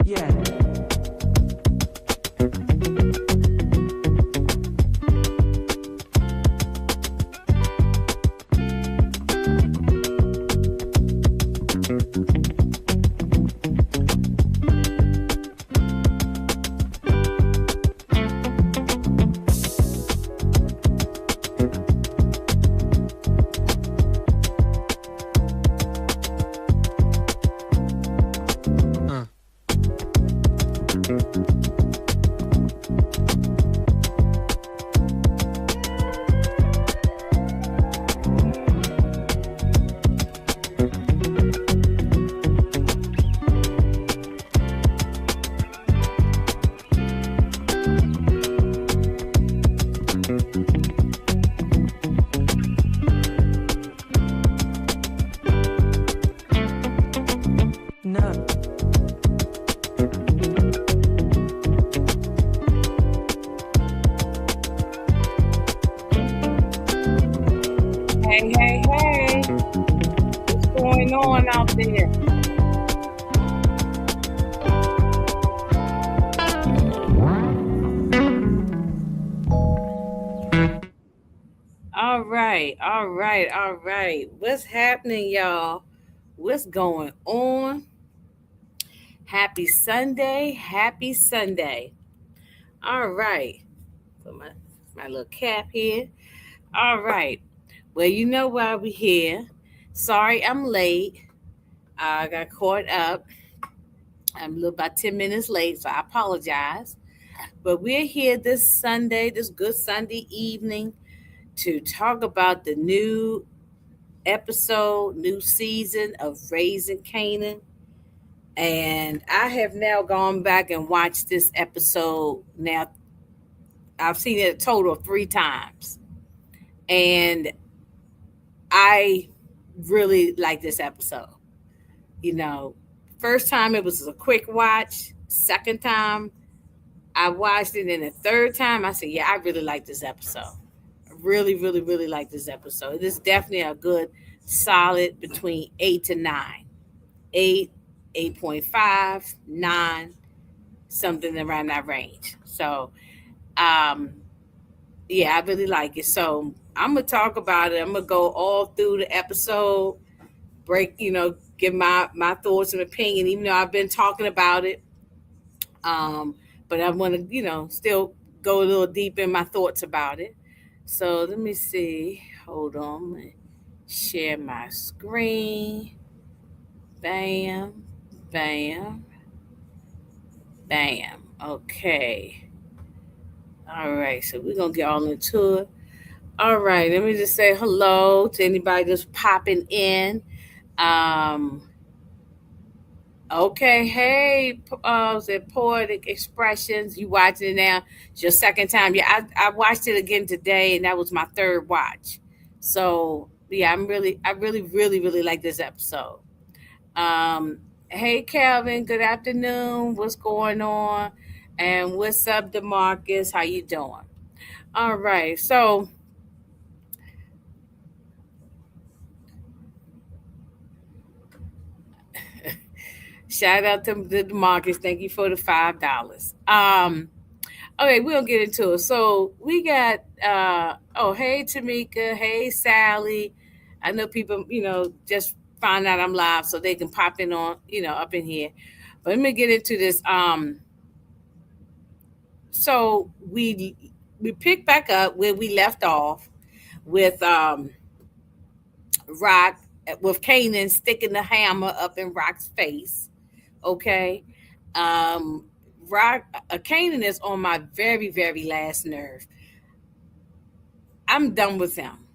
Yeah. No. Hey, hey, hey. What's going on out there? All right, all right, all right. What's happening, y'all? What's going on? Happy Sunday. Happy Sunday. All right. Put my little cap here. All right. Well, you know why we're here. Sorry I'm late. I got caught up. I'm a little about 10 minutes late, so I apologize. But we're here this Sunday, this good Sunday evening, to talk about the new episode, new season of Raising Kanan. And I have now gone back and watched this episode. Now, I've seen it a total of 3 times. And I really like this episode. You know, first time it was a quick watch. Second time I watched it, and the third time I said, "Yeah, I really like this episode. I really, really, really like this episode. It is definitely a good, solid between 8 to 9, 8, 8.5, 9, something around that range. So, um, yeah, I really like it. So I'm gonna talk about it. I'm gonna go all through the episode, give my thoughts and opinion, even though I've been talking about it. Um, but I want to, still go a little deep in my thoughts about it. So let me see. Hold on. Let me share my screen. Bam, bam, bam. Okay. All right. So we're going to get all into it. All right. Let me just say hello to anybody just popping in. Um, Okay, hey, the poetic expressions. You watching it now? It's your second time. Yeah, I watched it again today, and that was my third watch. So yeah, I really, really, really like this episode. Hey, Calvin. Good afternoon. What's going on? And what's up, Demarcus? How you doing? All right. So shout out to the Demarcus. Thank you for the $5. Okay, we'll get into it. So we got hey Tamika, hey Sally. I know people, just find out I'm live so they can pop in on, up in here. But let me get into this. So we pick back up where we left off with Rock with Kanan sticking the hammer up in Rock's face. Okay. Um Rock Kanan is on my very, very last nerve. I'm done with him.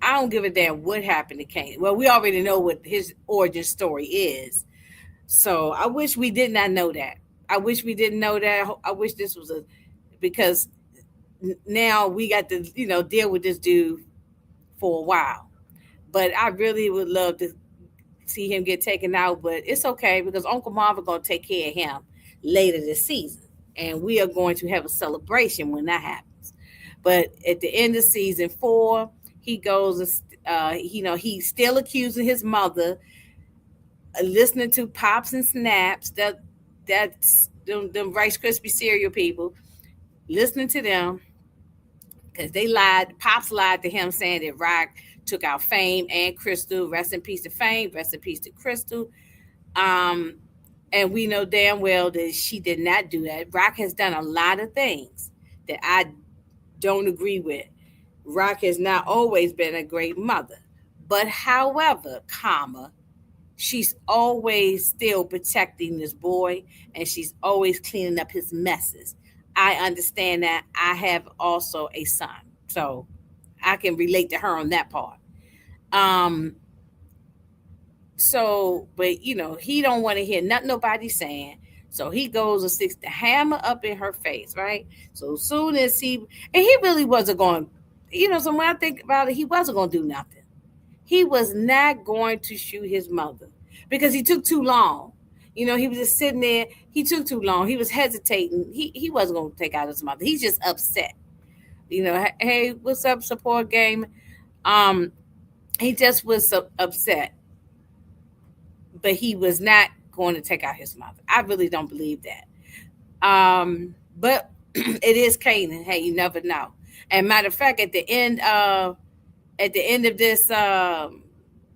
I don't give a damn what happened to Kanan. Well, we already know what his origin story is. So I wish we did not know that. I wish we didn't know that. I wish this was because now we got to, deal with this dude for a while. But I really would love to see him get taken out, but it's okay because Uncle Marvin gonna take care of him later this season, and we are going to have a celebration when that happens. But at the end of season 4, he goes, he's still accusing his mother, listening to pops and snaps that that's them Rice Krispie cereal people, listening to them because they lied. Pops lied to him saying that Rock took out Fame and Crystal. Rest in peace to Fame. Rest in peace to Crystal. Um, and we know damn well that she did not do that. Rock has done a lot of things that I don't agree with. Rock has not always been a great mother, but however, comma, she's always still protecting this boy, and she's always cleaning up his messes. I understand that. I have also a son, so I can relate to her on that part. Um, so, but he don't want to hear nothing nobody's saying. So he goes and sticks the hammer up in her face, right? So as soon as he really wasn't going, so when I think about it, he wasn't going to do nothing. He was not going to shoot his mother because he took too long. He was just sitting there. He took too long. He was hesitating. He wasn't going to take out his mother. He's just upset. Hey, what's up, support game? Um, he just was so upset, but he was not going to take out his mother. I really don't believe that. But it is Kanan. Hey, you never know. And matter of fact, at the end of this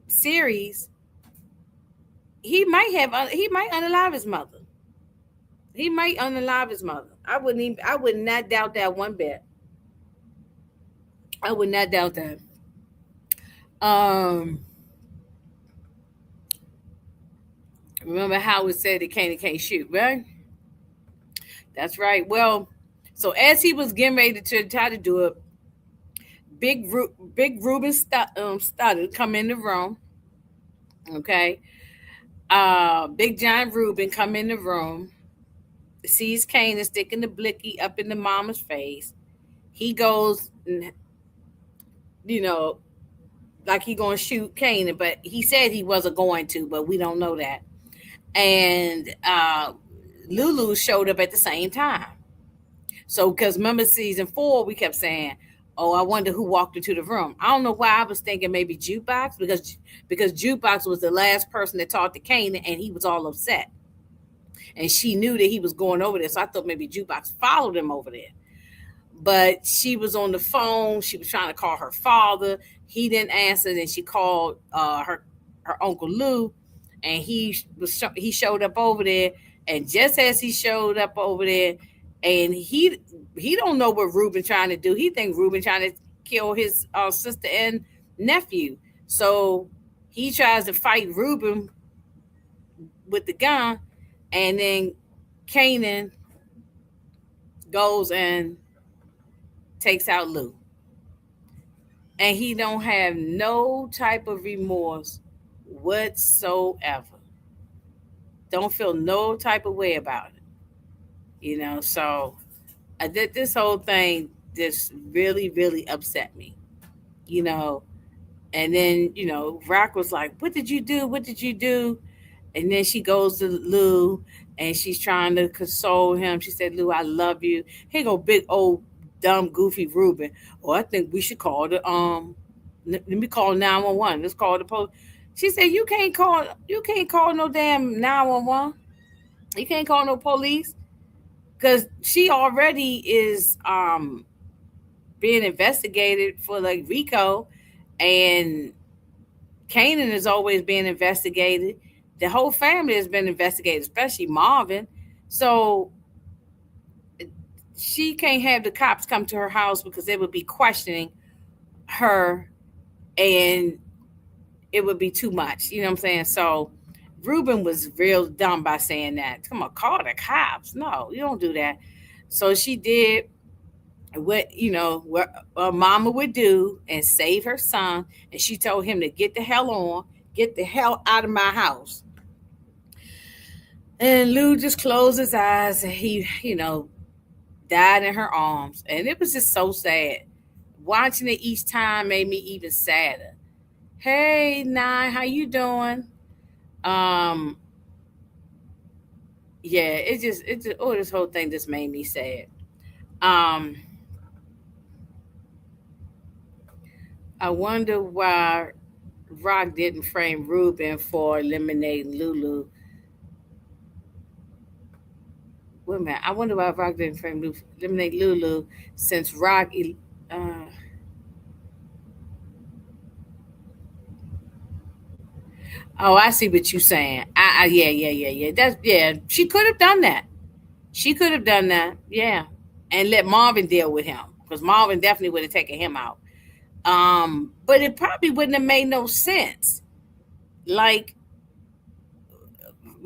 series, he might unalive his mother. He might unalive his mother. I would not doubt that one bit. I would not doubt that. Um, Remember how it said that Kanan can't shoot, right? That's right. Well, so as he was getting ready to try to do it, Big Ruben started come in the room. Okay, Big Giant Ruben come in the room, sees Kanan sticking the blicky up in the mama's face. He goes, you know, like he gonna shoot Kanan, but he said he wasn't going to, but we don't know that. And Lulu showed up at the same time. So, because remember season 4, we kept saying, "Oh, I wonder who walked into the room." I don't know why I was thinking maybe Jukebox because Jukebox was the last person that talked to Kanan, and he was all upset, and she knew that he was going over there. So I thought maybe Jukebox followed him over there. But she was on the phone. She was trying to call her father. He didn't answer. Then she called her uncle Lou, and he showed up over there. And just as he showed up over there, and he don't know what Ruben trying to do. He think Ruben trying to kill his sister and nephew. So he tries to fight Ruben with the gun, and then Kanan goes and takes out Lou, and he don't have no type of remorse whatsoever. Don't feel no type of way about it. So I did this whole thing just really, really upset me. You know, and then Rock was like, "What did you do? What did you do?" And then she goes to Lou and she's trying to console him. She said, "Lou, I love you." Here go big old dumb goofy Ruben. Oh, I think we should call let me call 911. Let's call the police. She said, you can't call no damn 911. You can't call no police because she already is being investigated for like Rico, and Kanan is always being investigated. The whole family has been investigated, especially Marvin. So she can't have the cops come to her house because they would be questioning her, and it would be too much. You know what I'm saying? So Ruben was real dumb by saying that. Come on, call the cops. No, you don't do that. So she did what mama would do and save her son, and she told him to get the hell on, get the hell out of my house. And Lou just closed his eyes, and he died in her arms, and it was just so sad. Watching it each time made me even sadder. Hey, Nine, how you doing? Um, yeah, it just this whole thing just made me sad. Um, I wonder why Rock didn't frame Ruben for eliminating Lulu. Wait a minute. I wonder why Rock didn't eliminate Lulu since Uh, oh, I see what you're saying. Yeah, yeah, yeah, yeah. That's yeah. She could have done that. She could have done that. Yeah, and let Marvin deal with him because Marvin definitely would have taken him out. But it probably wouldn't have made no sense. Like,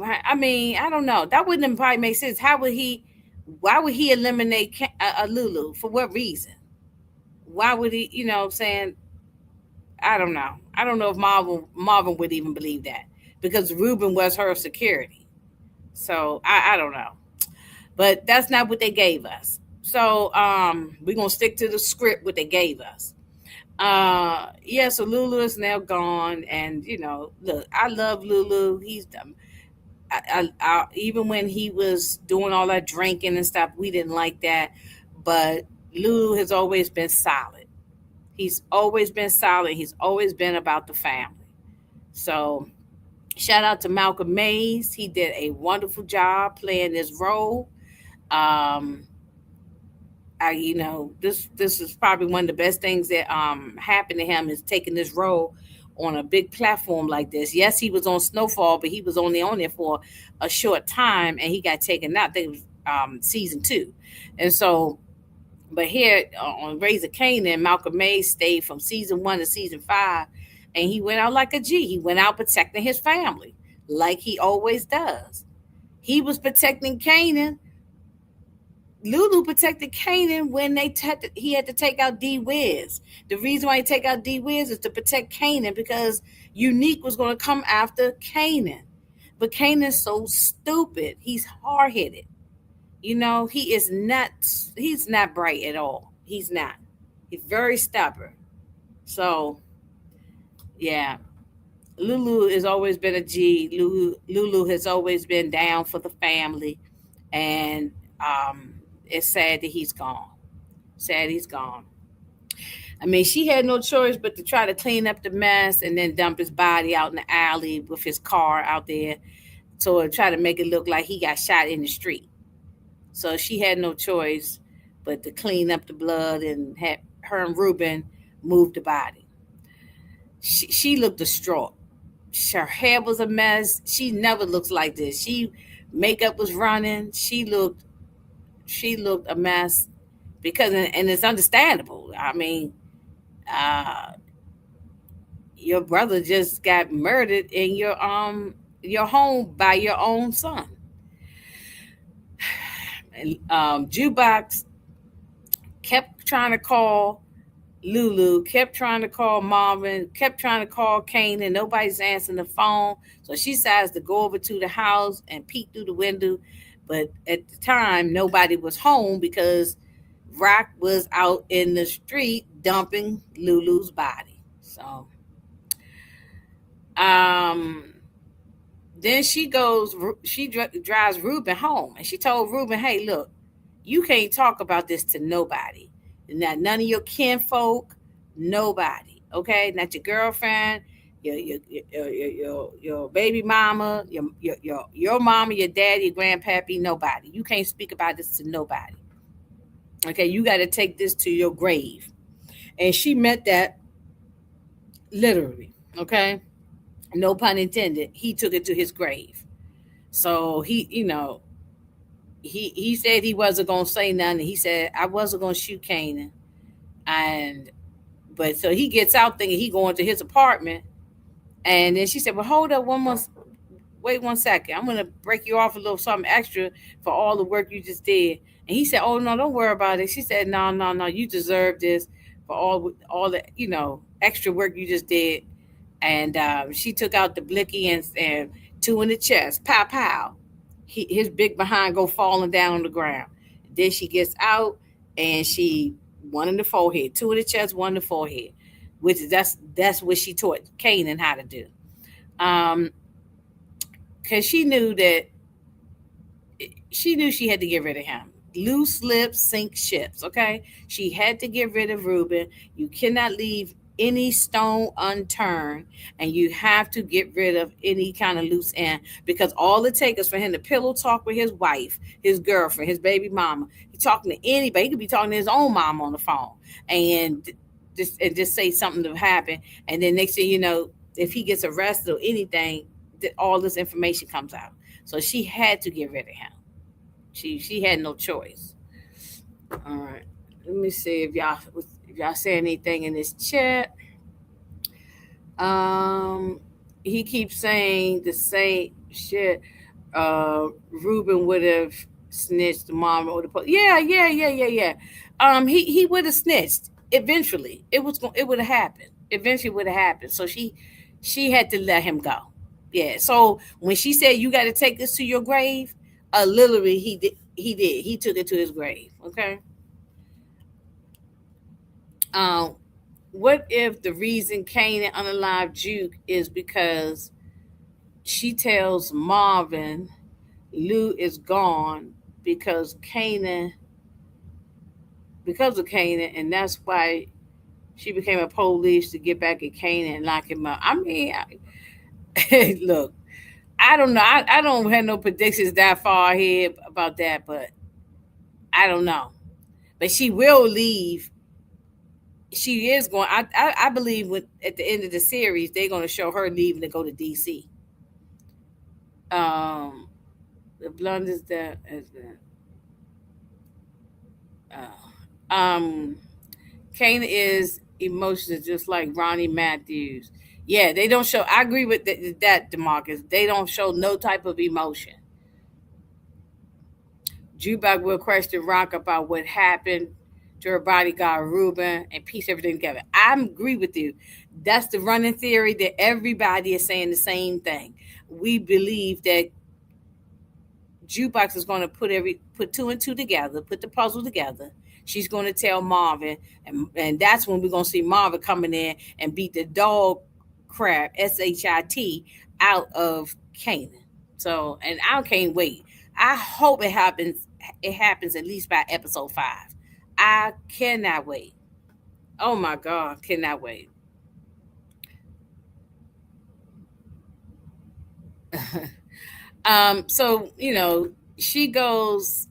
I mean, I don't know. That wouldn't have probably make sense. How would he? Why would he eliminate Lulu? For what reason? Why would he? You know, what I'm saying I don't know. I don't know if Marvin would even believe that because Ruben was her security. So I don't know. But that's not what they gave us. So we're gonna stick to the script what they gave us. Yeah, so Lulu is now gone, and look, I love Lulu. He's even when he was doing all that drinking and stuff, we didn't like that. But Lulu has always been solid. He's always been solid. He's always been about the family. So shout out to Malcolm Mays. He did a wonderful job playing this role. Um, this is probably one of the best things that happened to him is taking this role on a big platform like this. Yes, he was on Snowfall, but he was only on there for a short time, and he got taken out. I think it was season 2, and so. But here on Raising Kanan, Malcolm Mays stayed from season 1 to season 5, and he went out like a G. He went out protecting his family, like he always does. He was protecting Kanan. Lulu protected Kanan when he had to take out D Wiz. The reason why he take out D Wiz is to protect Kanan because Unique was going to come after Kanan. But Kanan's so stupid. He's hard headed. He is not. He's not bright at all. He's not. He's very stubborn. So yeah, Lulu has always been a G. Lulu has always been down for the family, and it's sad that he's gone. Sad he's gone. I mean, she had no choice but to try to clean up the mess and then dump his body out in the alley with his car out there, so try to make it look like he got shot in the street. So she had no choice but to clean up the blood and had her and Ruben move the body. She looked distraught. Her hair was a mess. She never looks like this. Makeup was running. She looked a mess because and it's understandable. I mean, uh, your brother just got murdered in your home by your own son. And Jukebox kept trying to call Lulu, kept trying to call Marvin, kept trying to call Kane, and nobody's answering the phone. So she decides to go over to the house and peek through the window. But at the time, nobody was home because Rock was out in the street dumping Lulu's body. So um, then drives Ruben home, and she told Ruben, "Hey, look, you can't talk about this to nobody. Not none of your kinfolk, nobody. Okay, not your girlfriend, your baby mama, your mama, your daddy, your grandpappy, nobody. You can't speak about this to nobody. Okay, you got to take this to your grave." And she meant that literally. Okay, no pun intended. He took it to his grave. So he said he wasn't gonna say nothing. He said I wasn't gonna shoot Kanan, and but so he gets out thinking he going to his apartment, and then she said, "Well, hold up wait 1 second. I'm gonna break you off a little something extra for all the work you just did." And he said, "Oh no, don't worry about it." She said, "No, no, no, you deserve this for all the extra work you just did." And she took out the blicky and two in the chest, pow pow. His big behind go falling down on the ground. Then she gets out and she one in the forehead, two in the chest, one in the forehead, which is that's what she taught Kanan how to do. Um, because she knew she had to get rid of him. Loose lips sink ships. Okay, she had to get rid of Ruben. You cannot leave. any stone unturned, and you have to get rid of any kind of loose end, because all it takes is for him to pillow talk with his wife, his girlfriend, his baby mama. He's talking to anybody. He could be talking to his own mom on the phone, and just say something to happen, and then next thing you know, if he gets arrested or anything, all this information comes out. So she had to get rid of him. She had no choice. All right. Let me see if y'all say anything in this chat. Um, he keeps saying the same shit. Ruben would have snitched. The mom or the yeah, yeah, yeah, yeah, yeah. He would have snitched eventually. It would have happened. Eventually, would have happened. So she had to let him go. Yeah. So when she said you got to take this to your grave, literally he did. He did. He took it to his grave. Okay. Um, what if the reason Kanan unalive Juke is because she tells Marvin Lou is gone because Kanan because of Kanan, and that's why she became a police to get back at Kanan and lock him up. I mean, look, I don't know. I don't have no predictions that far ahead about that, but I don't know. But she will leave. She is going. I believe at the end of the series they're going to show her leaving to go to DC. Um, the blunders that um Kane is emotional, just like Ronnie Matthews. Yeah, they don't show. I agree with that, Demarcus. They don't show no type of emotion. Jubak will question Rock about what happened to her bodyguard Ruben and piece everything together. I agree with you. That's the running theory that everybody is saying the same thing. We believe that Jukebox is going to put two and two together, put the puzzle together. She's going to tell Marvin, and that's when we're going to see Marvin coming in and beat the dog crap shit out of Kanan. So, and I can't wait. I hope it happens. It happens at least by episode 5. I cannot wait. Oh my god, cannot wait. So she goes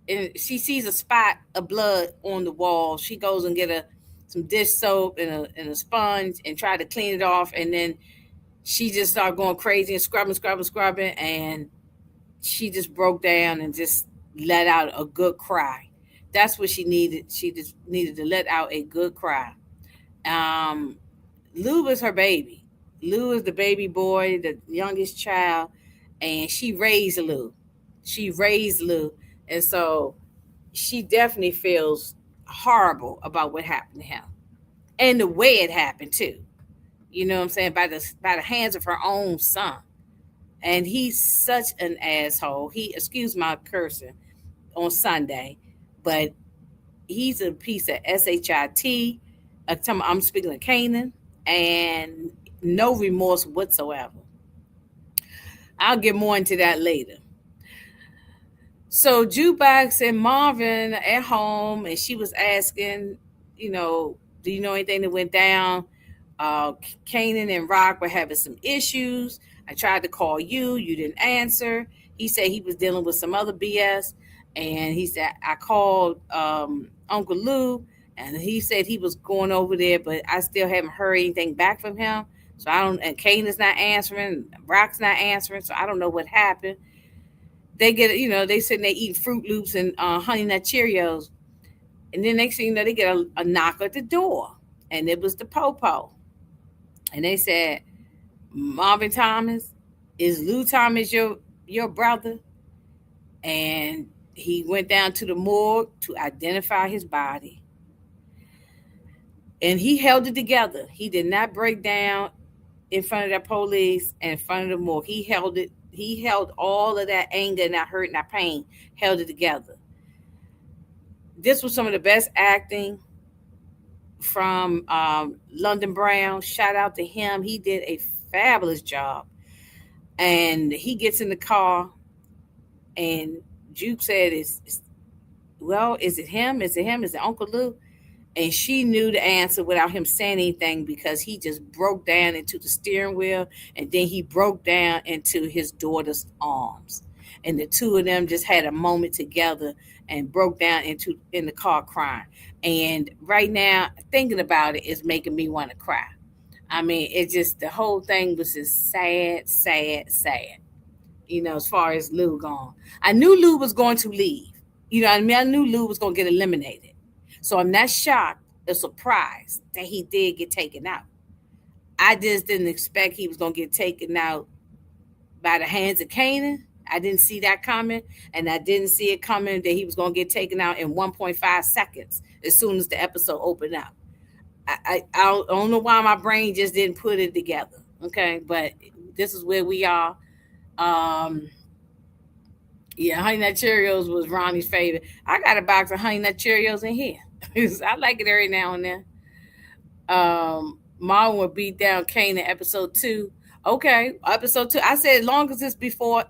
and she sees a spot of blood on the wall. She goes and get some dish soap and a sponge and try to clean it off, and then she just started going crazy and scrubbing, and she just broke down and just let out a good cry. That's what she needed. She just needed to let out a good cry. Um, Lou was her baby. Lou is the baby boy, the youngest child, and she raised Lou. She raised Lou, and so she definitely feels horrible about what happened to him and the way it happened too. You know what I'm saying? By the hands of her own son, and he's such an asshole. He excuse my cursing on Sunday, but he's a piece of shit. I'm speaking of Kanan, and no remorse whatsoever. I'll get more into that later. So Jukebox and Marvin at home, and she was asking, do you know anything that went down? Kanan and Rock were having some issues. I tried to call you. You didn't answer. He said he was dealing with some other BS. And he said, I called Uncle Lou, and he said he was going over there, but I still haven't heard anything back from him. So I don't, and Kanan's not answering, Rock's not answering, so I don't know what happened. They get, they sitting there eating Fruit Loops and Honey Nut Cheerios. And then next thing you know, they get a knock at the door. And it was the Popo. And they said, Marvin Thomas, is Lou Thomas your brother? And he went down to the morgue to identify his body. And he held it together. He did not break down in front of the police and in front of the morgue. He held it. He held all of that anger and that hurt and that pain, held it together. This was some of the best acting from London Brown. Shout out to him. He did a fabulous job. And he gets in the car, and Juke said, is it him? Is it him? Is it Uncle Lou? and she knew the answer without him saying anything because he just broke down into the steering wheel, and then he broke down into his daughter's arms, and the two of them just had a moment together and broke down into in the car crying. And right now thinking about it is making me want to cry. I mean, it just, the whole thing was just sad, sad, sad. As far as Lou gone, I knew Lou was going to leave. You know what I mean? I knew Lou was going to get eliminated. So I'm not shocked or surprised that he did get taken out. I just didn't expect he was going to get taken out by the hands of Kanan. I didn't see that coming. And I didn't see it coming that he was going to get taken out in 1.5 seconds as soon as the episode opened up. I don't know why my brain just didn't put it together. Okay. But this is where we are. Um, yeah, Honey Nut Cheerios was Ronnie's favorite. I got a box of Honey Nut Cheerios in here. I like it every now and then. Marlon would beat down Kane in episode 2. Okay, episode 2. I said as long as it's before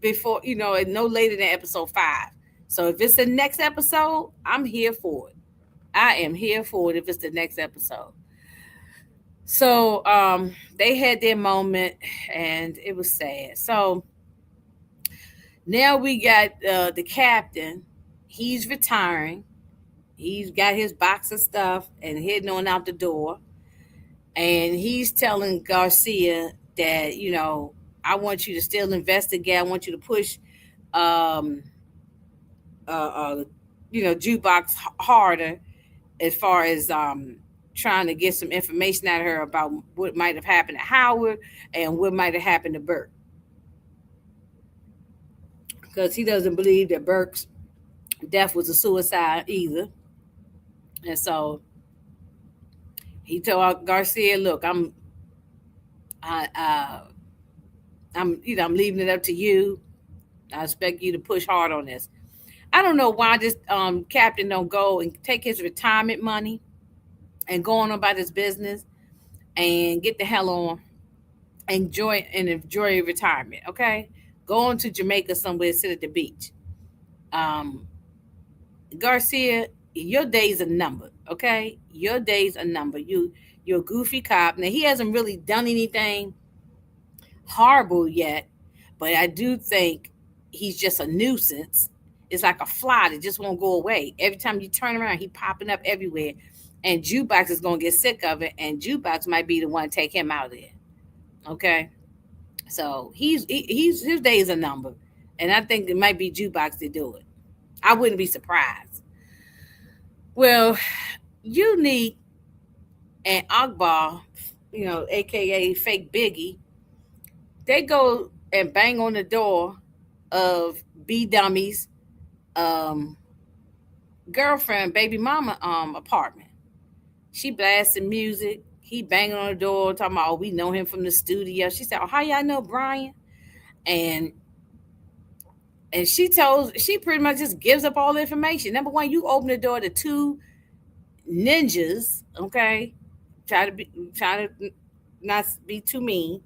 and no later than episode 5. So if it's the next episode, I'm here for it. I am here for it if it's the next episode. So they had their moment, and it was sad. So now we got the captain. He's retiring. He's got his box of stuff and heading on out the door. And he's telling Garcia that, I want you to still investigate. I want you to push, um, Jukebox harder as far as trying to get some information out of her about what might have happened to Howard and what might have happened to Burke. Because he doesn't believe that Burke's death was a suicide either. And so he told Garcia, "Look, I'm leaving it up to you. I expect you to push hard on this." I don't know why this captain don't go and take his retirement money and go on about his business and get the hell on, enjoy retirement. Okay, go on to Jamaica somewhere, sit at the beach. Um, Garcia, your days are numbered. Okay, your days are numbered. You're a goofy cop. Now he hasn't really done anything horrible yet, but I do think he's just a nuisance. It's like a fly that just won't go away. Every time you turn around, he popping up everywhere, and Jukebox is gonna get sick of it, and Jukebox might be the one to take him out of there. Okay, so he's his days are numbered, and I think it might be Jukebox to do it. I wouldn't be surprised. Well, Unique and Akbar, aka Fake Biggie, they go and bang on the door of B Dummy's um, girlfriend, baby mama apartment. She blasting music. He banging on the door, talking about, "Oh, we know him from the studio." She said, "Oh, how y'all know Brian?" And she pretty much just gives up all the information. Number one, you open the door to two ninjas, okay? Try to not be too mean.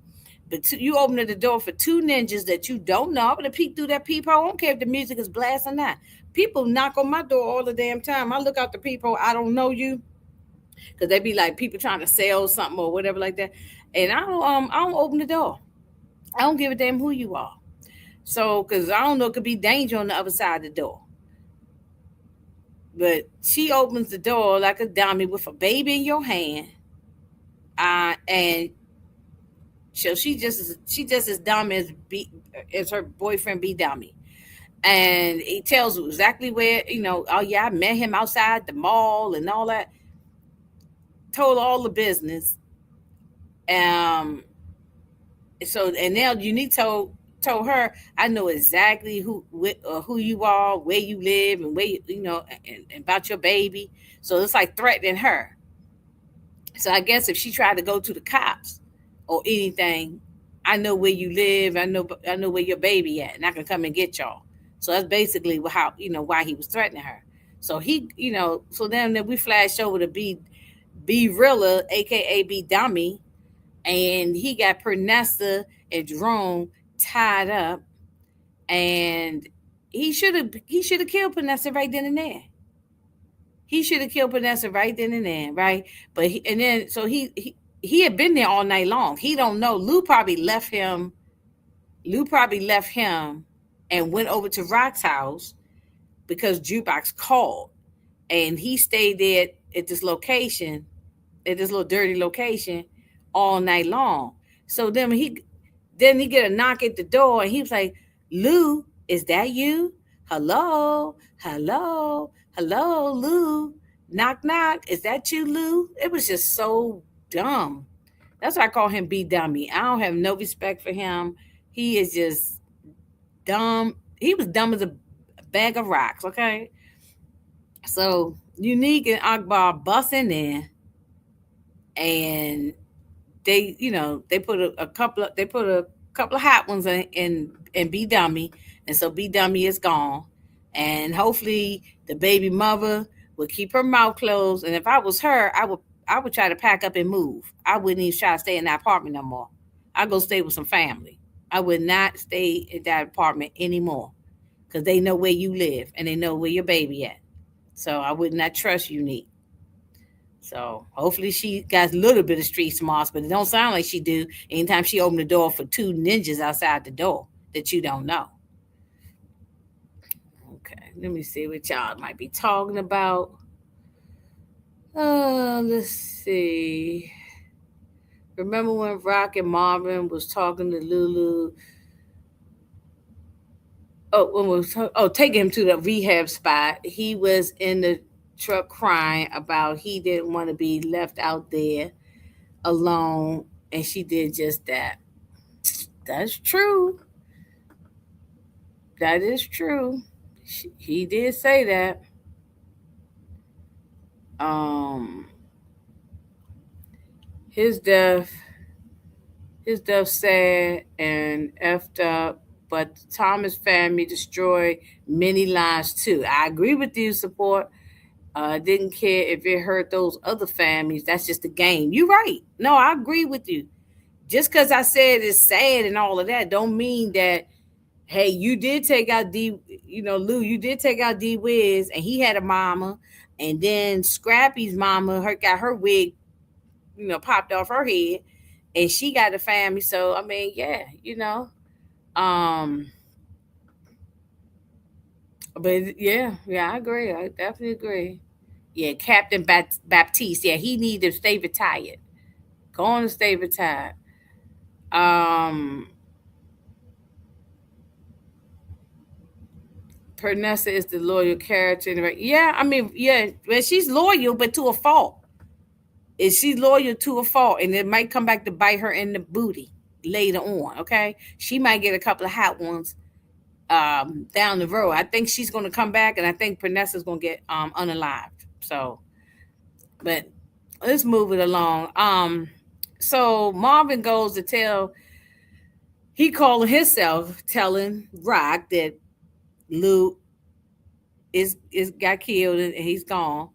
But you open the door for two ninjas that you don't know. I'm gonna peek through that peephole. I don't care if the music is blasting or not. People knock on my door all the damn time. I look out the peephole. I don't know you, because they be like people trying to sell something or whatever like that. And I don't open the door. I don't give a damn who you are. So, because I don't know, it could be danger on the other side of the door. But she opens the door like a dummy with a baby in your hand, and so she just as dumb as her boyfriend B Dummy, and he tells her exactly where, oh yeah, I met him outside the mall and all that. Told all the business. Um, so and now Unique told her, "I know exactly who you are, where you live, and where and about your baby." So it's like threatening her. So I guess if she tried to go to the cops or anything, "I know where you live. I know where your baby at, and I can come and get y'all." So that's basically how why he was threatening her. So so then we flash over to B Rilla, aka B Dummy, and he got Pernesta and Jerome tied up, and he should have killed Pernesta right then and there. He should have killed Vanessa right then and there, right? But and then so he had been there all night long. He don't know. Lou probably left him. Lou probably left him and went over to Rock's house because Jukebox called, and he stayed there at this location, at this little dirty location, all night long. So then he get a knock at the door, and he was like, "Lou, is that you? Hello, hello, hello, Lou. Knock, knock. Is that you, Lou?" It was just so dumb. That's why I call him B Dummy. I don't have no respect for him. He is just dumb. He was dumb as a bag of rocks. Okay, so Unique and Akbar bust in there, and they put a couple of hot ones in B Dummy, and so B Dummy is gone, and hopefully the baby mother will keep her mouth closed. And if I was her, I would try to pack up and move. I wouldn't even try to stay in that apartment no more. I'd go stay with some family. I would not stay in that apartment anymore because they know where you live and they know where your baby at. So I would not trust Unique. So hopefully she got a little bit of street smarts, but it don't sound like she do. Anytime she opened the door for two ninjas outside the door that you don't know. Okay, let me see what y'all might be talking about. Let's see. Remember when Rock and Marvin was talking to Lulu? Taking him to the rehab spot. He was in the truck crying about he didn't want to be left out there alone, and she did just that. That's true. That is true. He did say that. Um, his death, his death sad and effed up, but the Thomas family destroyed many lives too. I agree with you, support. Didn't care if it hurt those other families. That's just a game. You're right. No, I agree with you. Just because I said it's sad and all of that, don't mean that. Hey, you did take out Lou. You did take out D Wiz, and he had a mama, and then Scrappy's mama got her wig, popped off her head, and she got a family. So I mean, yeah. Um, but yeah, I agree. I definitely agree. Yeah, Captain Baptiste. Yeah, he need to stay retired. Go on and stay retired. Um, Pernessa is the loyal character. Yeah, I mean, yeah, well, she's loyal, but to a fault. Is she loyal to a fault, and it might come back to bite her in the booty later on. Okay, she might get a couple of hot ones down the road. I think she's going to come back, and I think Pernessa's going to get unalived. So, but let's move it along. So Marvin goes to tell. He calling himself telling Rock that Luke is got killed and he's gone.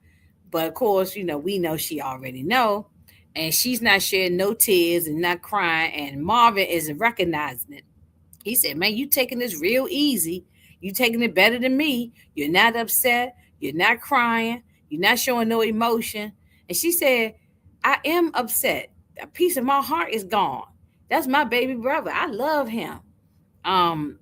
But of course, we know she already know. And she's not shedding no tears and not crying. And Marvin isn't recognizing it. He said, "Man, you taking this real easy. You taking it better than me. You're not upset. You're not crying. You're not showing no emotion." And she said, "I am upset. A piece of my heart is gone. That's my baby brother. I love him." Um,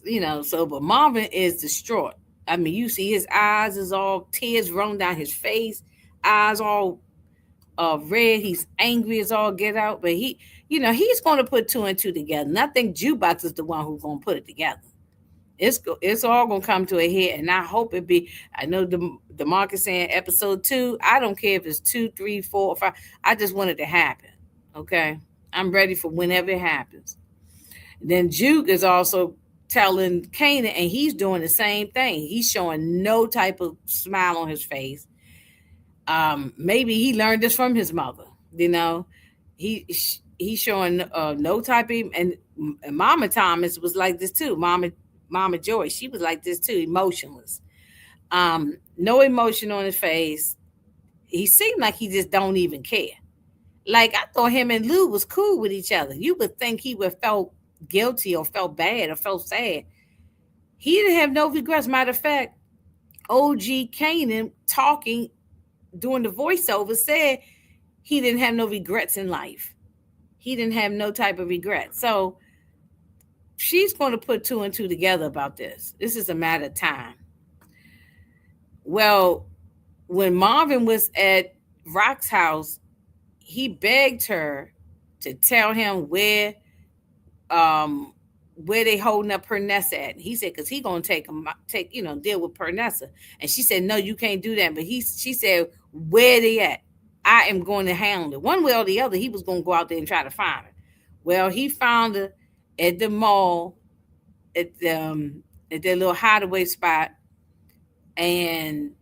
but Marvin is distraught. I mean, you see his eyes is all tears rolling down his face, eyes all red. He's angry as all get out, but he's going to put two and two together. And I think Jukebox is the one who's going to put it together. It's all going to come to a head, and I hope it be. I know the market saying episode 2. I don't care if it's 2, 3, 4, or 5. I just want it to happen. Okay, I'm ready for whenever it happens. Then Juke is also telling Kanan, and he's doing the same thing. He's showing no type of smile on his face. Maybe he learned this from his mother. He's showing no type of, and Mama Thomas was like this too. Mama Joy, she was like this too, emotionless. No emotion on his face. He seemed like he just don't even care. Like I thought him and Lou was cool with each other. You would think he would felt guilty or felt bad or felt sad. He didn't have no regrets. Matter of fact, OG Kanan talking, doing the voiceover, said he didn't have no regrets in life. He didn't have no type of regret. So she's going to put two and two together about this. This is a matter of time. Well, when Marvin was at Rock's house, he begged her to tell him um where they holding up Pernessa at. He said because he gonna take deal with Pernessa, and she said no, you can't do that. But she said where they at. I am going to handle it one way or the other. He was going to go out there and try to find her. Well, he found her at the mall at their little hideaway spot, and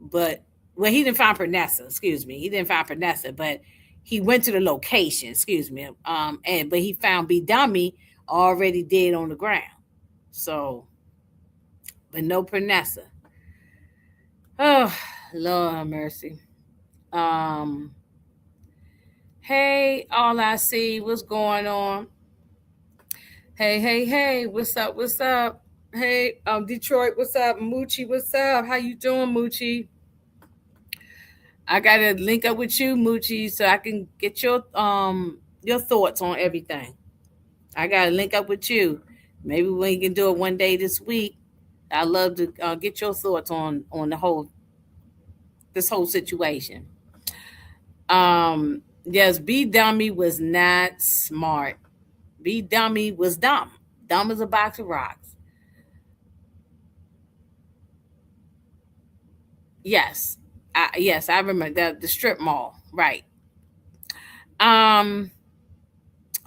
but well, he didn't find Pernessa. Excuse me, he didn't find Pernessa, but he went to the location. Excuse me, but he found B Dummy already dead on the ground. So, but no Pernessa. Oh, Lord have mercy. Um, hey, all I see, what's going on? Hey, hey, hey, what's up? What's up? Hey, Detroit, what's up? Moochie, what's up? How you doing, Moochie? I gotta link up with you, Moochie, so I can get your thoughts on everything. I gotta link up with you. Maybe we can do it one day this week. I love to get your thoughts on the whole this whole situation. Yes, B Dummy was not smart. B Dummy was dumb. Dumb as a box of rocks. Yes, yes, I remember the strip mall. Right. Um.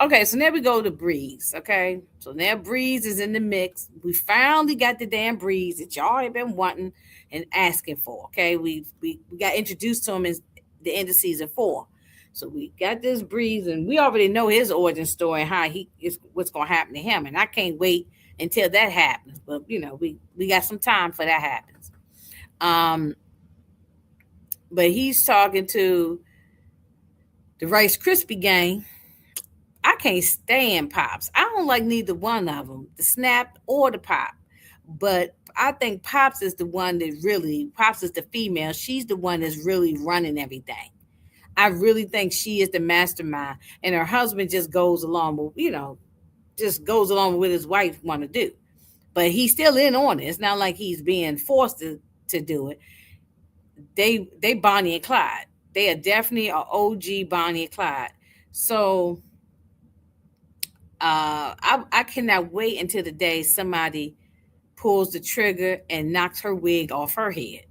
Okay, so now we go to Breeze. Okay, so now Breeze is in the mix. We finally got the damn Breeze that y'all have been wanting and asking for. Okay, we got introduced to him in the end of season 4. So we got this Breeze, and we already know his origin story and how he is what's going to happen to him. And I can't wait until that happens. But we got some time for that happens. Um, but he's talking to the Rice Krispie gang. I can't stand Pops. I don't like neither one of them, the Snap or the Pop. But I think Pops is the one that really, Pops is the female. She's the one that's really running everything. I really think she is the mastermind, and her husband just goes along with, just goes along with what his wife want to do. But he's still in on it. It's not like he's being forced to do it. They Bonnie and Clyde. They are definitely a OG Bonnie and Clyde. So I cannot wait until the day somebody pulls the trigger and knocks her wig off her head.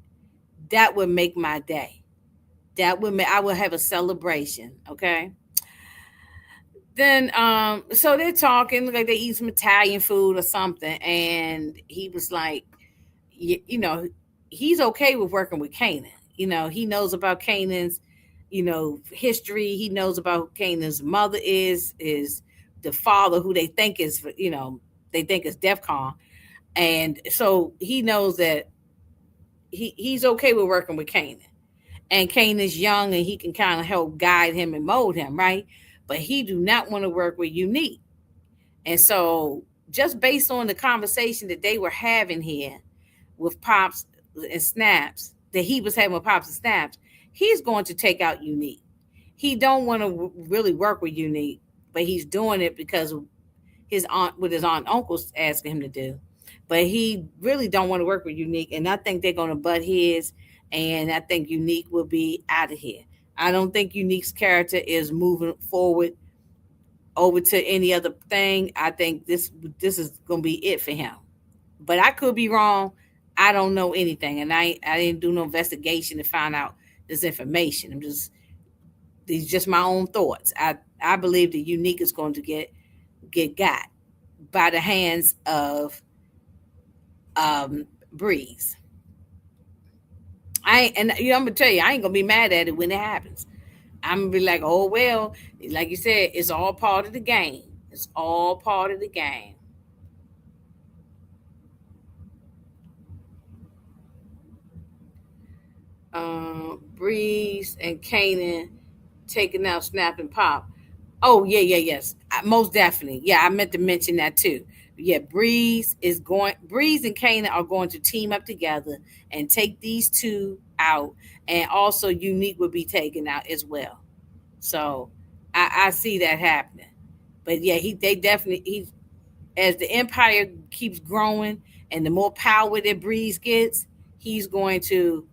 That would make my day. I would have a celebration. Okay. Then so they're talking like they eat some Italian food or something, and he was like, you know, he's okay with working with Kanan. He knows about Kanan's, history. He knows about Kanan's mother is the father who they think is DEFCON, and so he knows that he's okay with working with Kanan. And Kanan is young, and he can kind of help guide him and mold him, right? But he do not want to work with Unique. And so, just based on the conversation that they were having here with Pops and Snaps, that he was having with Pops and Snaps, he's going to take out Unique. He don't want to really work with Unique, but he's doing it because of his aunt and uncles asking him to do. But he really don't want to work with Unique, and I think they're going to butt heads, and I think Unique will be out of here. I don't think Unique's character is moving forward over to any other thing. I think this is gonna be it for him. But I could be wrong. I don't know anything, and I didn't do no investigation to find out this information. These just my own thoughts. I believe the Unique is going to get got by the hands of Breeze. I'm gonna tell you, I ain't gonna be mad at it when it happens. I'm gonna be like, oh well, like you said, it's all part of the game. It's all part of the game. Breeze and Kanan taking out Snap and Pop. Oh yeah, yeah, yes, most definitely. Yeah, I meant to mention that too. Yeah, Breeze and Kanan are going to team up together and take these two out, and also Unique will be taken out as well. So I see that happening. But yeah, they definitely he as the empire keeps growing and the more power that Breeze gets, he's going to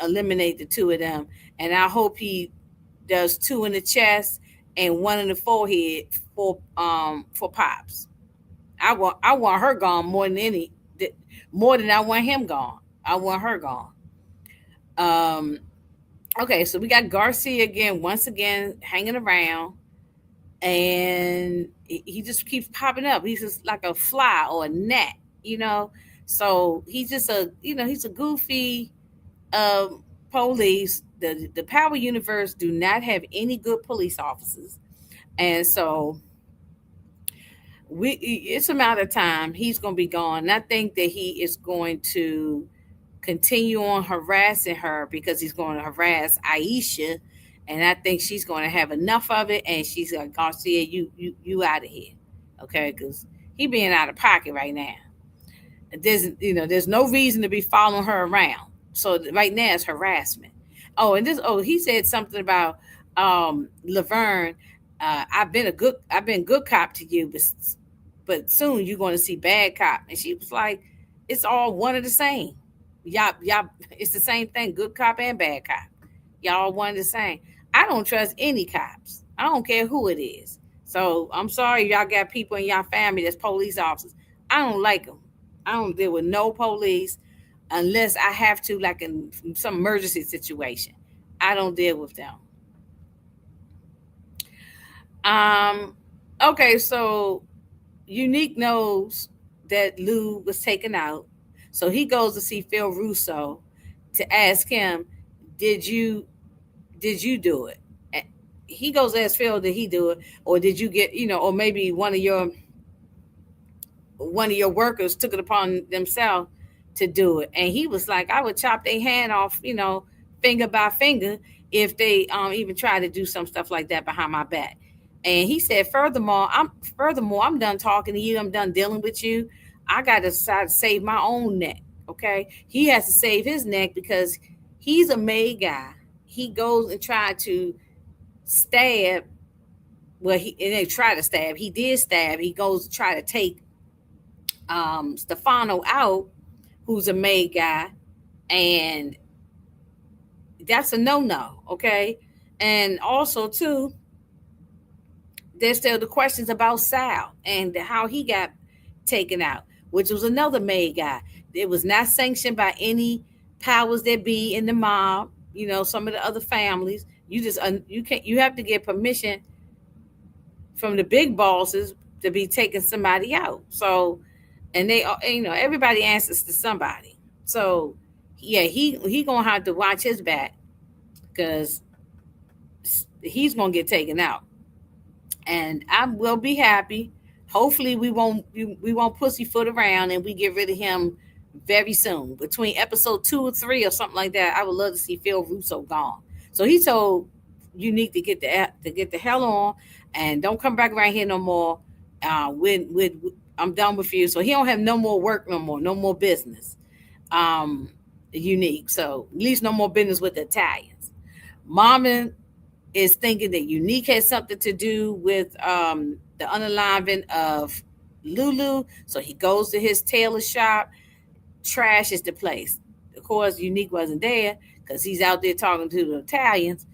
eliminate the two of them. And I hope he does two in the chest and one in the forehead for Pops. I want her gone more than I want him gone. I want her gone. Um okay, so we got Garcia again, once again hanging around, and he just keeps popping up. He's just like a fly or a gnat, you know. So he's just he's a goofy um, police. The Power Universe do not have any good police officers, and so we it's a matter of time he's going to be gone. And I think that he is going to continue on harassing her because he's going to harass Aisha, and I think she's going to have enough of it, and she's like, Garcia, you out of here, okay? Because he being out of pocket right now. There's no reason to be following her around. So right now it's harassment. Oh, and he said something about Laverne. I've been good cop to you, but soon you're going to see bad cop. And she was like, it's all one of the same. Y'all, it's the same thing. Good cop and bad cop. Y'all one of the same. I don't trust any cops. I don't care who it is. So I'm sorry, y'all got people in y'all family that's police officers. I don't like them. I don't deal with no police unless I have to, like in some emergency situation. I don't deal with them. Um, okay, so Unique knows that Lou was taken out, so he goes to see Phil Russo to ask him, "Did you do it?" He goes to ask Phil, "Did he do it, or did you get or maybe one of your workers took it upon themselves to do it?" And he was like, I would chop their hand off, finger by finger, if they even try to do some stuff like that behind my back. And he said, furthermore, I'm done talking to you. I'm done dealing with you. I got to decide to save my own neck. Okay. He has to save his neck because he's a made guy. He goes and try to stab. Well, he and they try to stab. He did stab. He goes to try to take Stefano out, who's a made guy, and that's a no. Okay, and also too, there's still the questions about Sal and how he got taken out, which was another made guy. It was not sanctioned by any powers that be in the mob. Some of the other families. You have to get permission from the big bosses to be taking somebody out. So, and they everybody answers to somebody. So yeah, he gonna have to watch his back because he's gonna get taken out, and I will be happy. Hopefully we won't pussyfoot around and we get rid of him very soon, between episode 2 or 3 or something like that. I would love to see Phil Russo gone. So he told Unique to get the hell on and don't come back around here no more. With I'm done with you. So he don't have no more work no more, no more business. Um, Unique. So at least no more business with the Italians. Mama is thinking that Unique has something to do with the unaliving of Lulu. So he goes to his tailor shop, trashes the place. Of course, Unique wasn't there because he's out there talking to the Italians,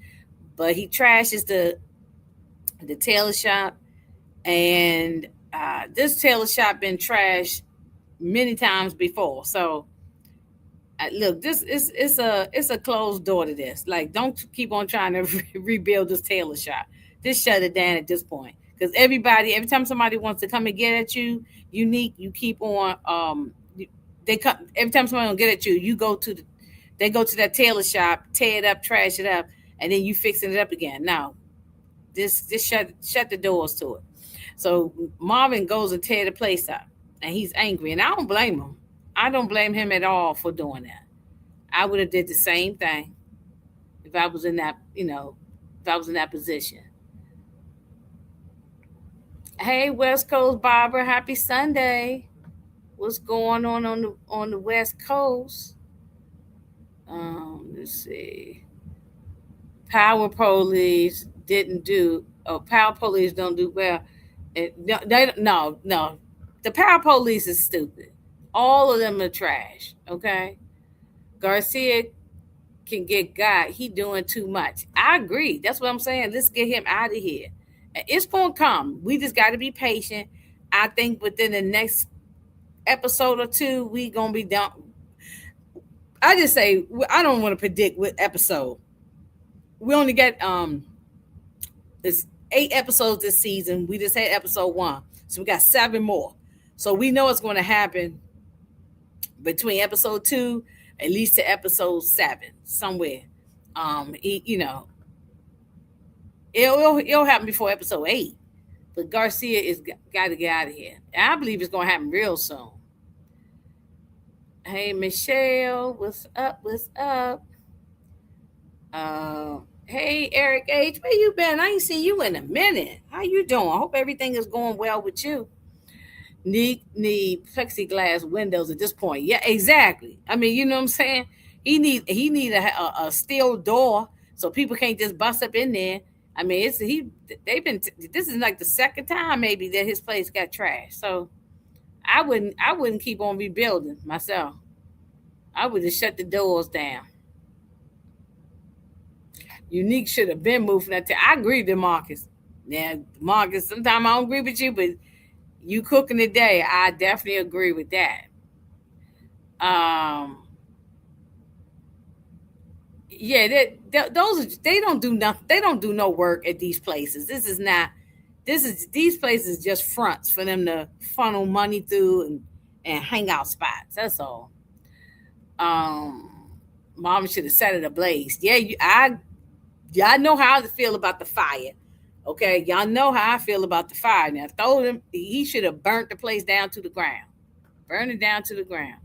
but he trashes the tailor shop, and this tailor shop been trashed many times before. So look, this is it's a closed door to this. Like, don't keep on trying to rebuild this tailor shop. Just shut it down at this point. Because every time somebody wants to come and get at you, Unique, you keep on. They come every time somebody will get at you. They go to that tailor shop, tear it up, trash it up, and then you fixing it up again. Now, just shut the doors to it. So Marvin goes and tear the place up, and he's angry, and I don't blame him. I don't blame him at all for doing that. I would have did the same thing if I was in that, if I was in that position. Hey, West Coast Barbara, happy Sunday. What's going on the West Coast? Let's see. Power police didn't do. Oh, power police don't do well. No. The power police is stupid. All of them are trash. Okay. Garcia can get God. He doing too much. I agree. That's what I'm saying. Let's get him out of here. It's gonna come. We just got to be patient. I think within the next episode or two, we gonna be done. I just say I don't want to predict what episode. We only get it's 8 episodes this season. We just had episode 1, so we got 7 more. So we know it's going to happen between episode 2 at least to episode 7 somewhere. You know, it'll happen before episode 8. But Garcia is got to get out of here. And I believe it's going to happen real soon. Hey Michelle, what's up? What's up? Uh, hey Eric H, where you been? I ain't seen you in a minute. How you doing? I hope everything is going well with you. Need plexiglass windows at this point. Yeah, exactly. I mean, you know what I'm saying? He need a steel door so people can't just bust up in there. I mean, it's he. They've been. This is like the second time maybe that his place got trashed. So I wouldn't keep on rebuilding myself. I would just shut the doors down. Unique should have been moved from that. I agree with Marcus. Yeah, Marcus. Sometimes I don't agree with you, but you cooking today, I definitely agree with that. Um, yeah, those they don't do nothing. They don't do no work at these places. This is not. This is these places just fronts for them to funnel money through and hang out spots. That's all. Um, Mom should have set it ablaze. Yeah, y'all know how I feel about the fire. Okay, y'all know how I feel about the fire. Now, throw him. He should have burnt the place down to the ground. Burn it down to the ground.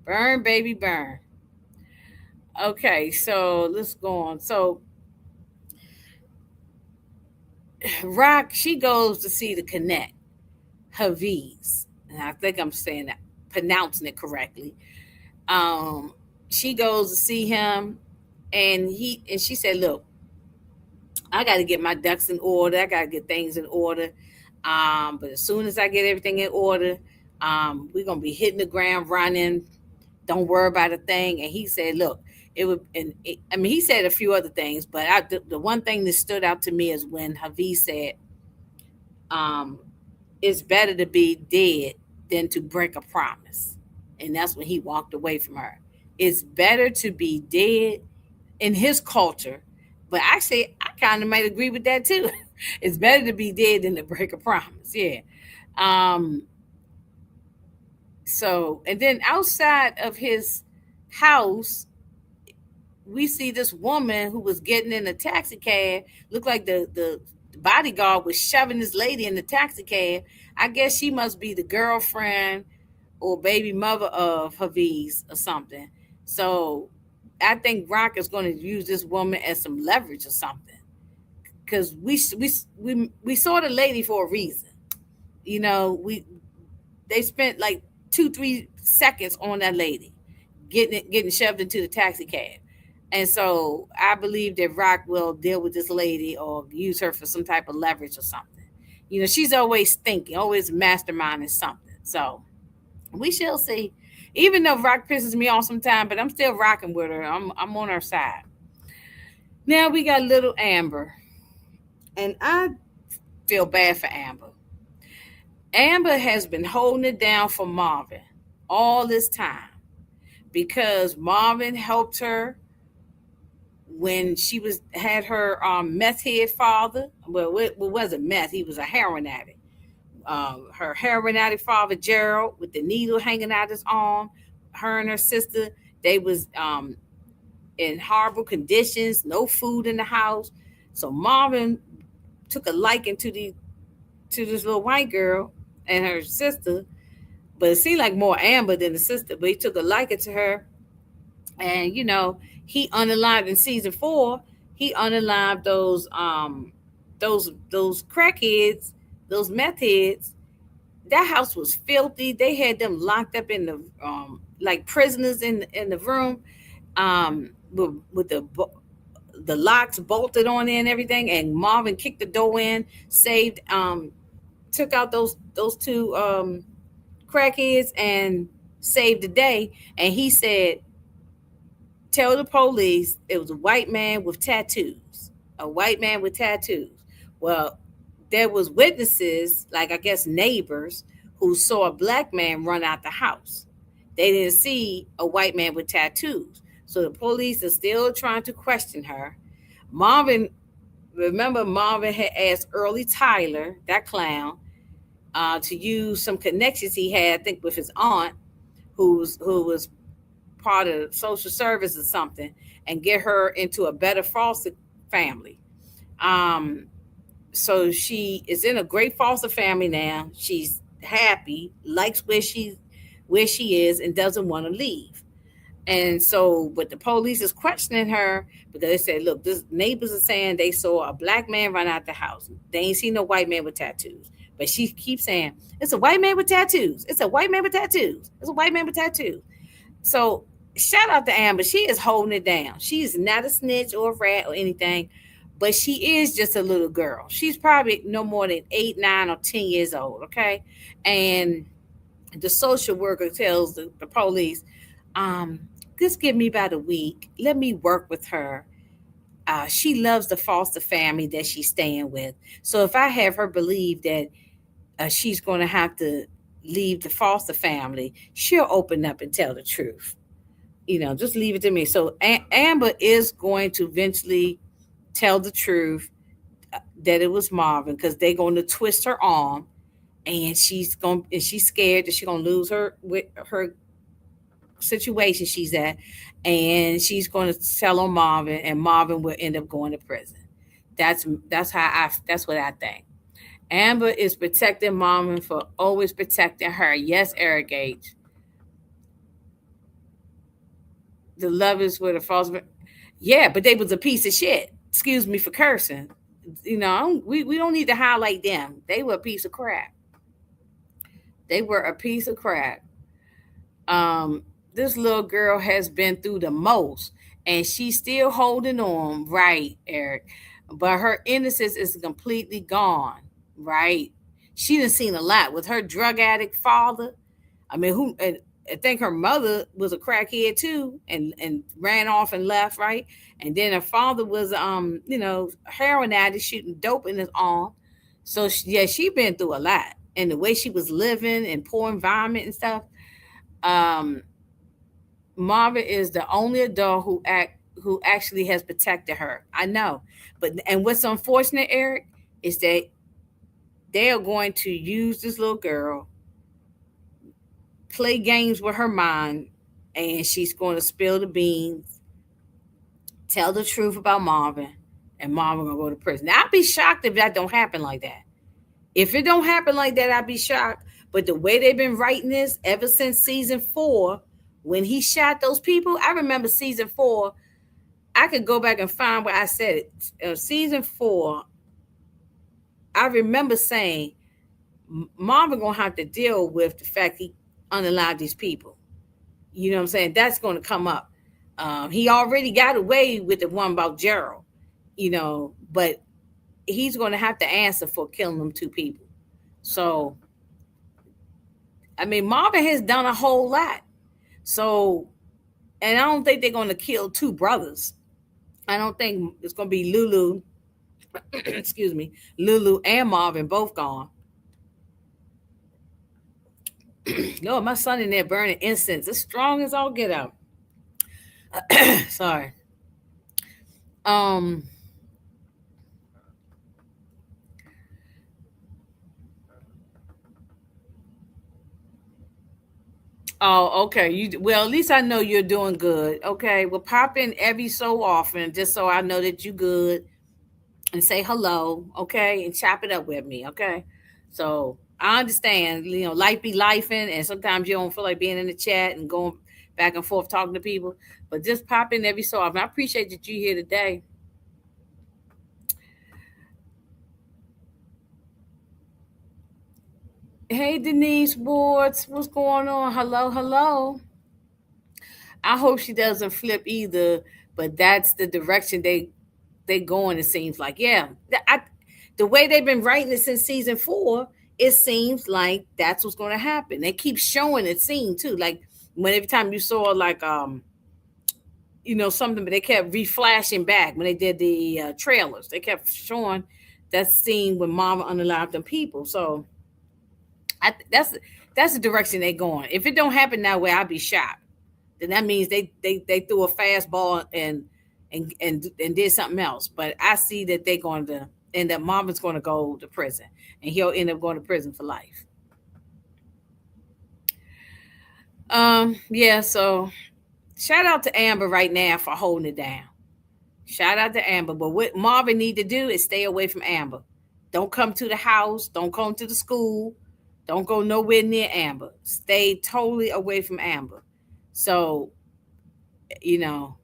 Burn, baby, burn. Okay, so let's go on. So Rock, she goes to see the connect Haviz, and I think I'm saying that, pronouncing it correctly. Um, she goes to see him, and she said, "Look, I got to get my ducks in order. I got to get things in order. But as soon as I get everything in order, we're gonna be hitting the ground running. Don't worry about a thing." And he said, "Look, it would." I mean, he said a few other things, but the one thing that stood out to me is when Haviz said, um, "It's better to be dead than to break a promise," and that's when he walked away from her. It's better to be dead in his culture, but actually, I kind of might agree with that too. It's better to be dead than to break a promise. Yeah. Um, so, and then outside of his house, we see this woman who was getting in a taxi cab. Looked like the bodyguard was shoving this lady in the taxi cab. I guess she must be the girlfriend or baby mother of Haviz or something. So I think Rock is going to use this woman as some leverage or something. Because we saw the lady for a reason. You know, they spent like 2-3 seconds on that lady getting shoved into the taxi cab. And so I believe that Rock will deal with this lady or use her for some type of leverage or something. You know, she's always thinking, always masterminding something. So we shall see. Even though Rock pisses me off sometimes, but I'm still rocking with her. I'm on her side. Now we got little Amber. And I feel bad for Amber. Amber has been holding it down for Marvin all this time because Marvin helped her when she was had her meth head father. Well, it wasn't meth; he was a heroin addict. Her heroin addict father Gerald, with the needle hanging out his arm. Her and her sister, they was in horrible conditions, no food in the house. So Marvin took a liking to this little white girl and her sister, but it seemed like more Amber than the sister. But he took a liking to her, and he unalived in season 4. He unalived those crackheads those meth heads, that house was filthy. They had them locked up in the like prisoners in the room, with the locks bolted on there and everything. And Marvin kicked the door in, saved, took out those two crackheads and saved the day. And he said, "Tell the police it was a white man with tattoos, a white man with tattoos." Well, there was witnesses, like I guess neighbors, who saw a black man run out the house. They didn't see a white man with tattoos. So the police are still trying to question her. Marvin, remember Marvin had asked Early Tyler, that clown, to use some connections he had, I think, with his aunt, who was part of social service or something, and get her into a better foster family. Um, so she is in a great foster family now. She's happy, likes where she is, and doesn't want to leave. And so, but the police is questioning her because they said, "Look, this neighbors are saying they saw a black man run out the house. They ain't seen no white man with tattoos." But she keeps saying, "It's a white man with tattoos. It's a white man with tattoos. It's a white man with tattoos." So shout out to Amber. She is holding it down. She is not a snitch or a rat or anything, but she is just a little girl. She's probably no more than 8, 9, or 10 years old. Okay, and the social worker tells the police, um, "Just give me about a week. Let me work with her. She loves the foster family that she's staying with. So if I have her believe that she's going to have to leave the foster family, she'll open up and tell the truth. Just leave it to me." So Amber is going to eventually tell the truth, that it was Marvin, because they're going to twist her arm, and she's scared that she's going to lose her situation she's at, and she's going to tell on Marvin, and Marvin will end up going to prison. That's what I think. Amber is protecting Marvin for always protecting her. Yes, Eric H. The lovers were the false. Yeah, but they was a piece of shit. Excuse me for cursing. We don't need to highlight them. They were a piece of crap. They were a piece of crap. Um, this little girl has been through the most, and she's still holding on, right, Eric? But her innocence is completely gone, right? She done seen a lot with her drug addict father. I mean, who? I think her mother was a crackhead too, and ran off and left, right? And then her father was, heroin addict, shooting dope in his arm. So yeah, she been through a lot, and the way she was living and poor environment and stuff. Um, Marvin is the only adult who actually has protected her. I know, and what's unfortunate, Eric, is that they are going to use this little girl, play games with her mind, and she's going to spill the beans, tell the truth about Marvin, and Marvin gonna go to prison. Now, I'd be shocked if that don't happen like that. If it don't happen like that, I'd be shocked. But the way they've been writing this ever since season 4, when he shot those people, I remember season 4. I could go back and find where I said it. Season 4, I remember saying Marvin gonna have to deal with the fact he unalive these people. You know what I'm saying? That's going to come up. He already got away with the one about Gerald, but he's going to have to answer for killing them 2 people. So, I mean, Marvin has done a whole lot. So, and I don't think they're going to kill 2 brothers. I don't think it's going to be Lulu, excuse me, Lulu and Marvin both gone. No, my son in there burning incense as strong as I'll get out. Sorry. Um, Oh, okay. Well, at least I know you're doing good. Okay. Well, pop in every so often, just so I know that you're good, and say hello. Okay, and chop it up with me. Okay. So I understand. Life be lifing, and sometimes you don't feel like being in the chat and going back and forth talking to people. But just pop in every so often. I appreciate that you're here today. Hey Denise Ward's, what's going on? Hello, hello. I hope she doesn't flip either, but that's the direction they going. It seems like, yeah. The way they've been writing it since season 4, it seems like that's what's going to happen. They keep showing it scene too, like when every time you saw like something, but they kept reflashing back when they did the trailers. They kept showing that scene when Mama unalive them people. So that's the direction they going. If it don't happen that way, I'd be shocked. Then that means they threw a fastball and did something else. But I see that they're going to, and that Marvin's going to go to prison, and he'll end up going to prison for life. Yeah. So shout out to Amber right now for holding it down. Shout out to Amber. But what Marvin need to do is stay away from Amber. Don't come to the house. Don't come to the school. Don't go nowhere near Amber. Stay totally away from Amber. So, you know,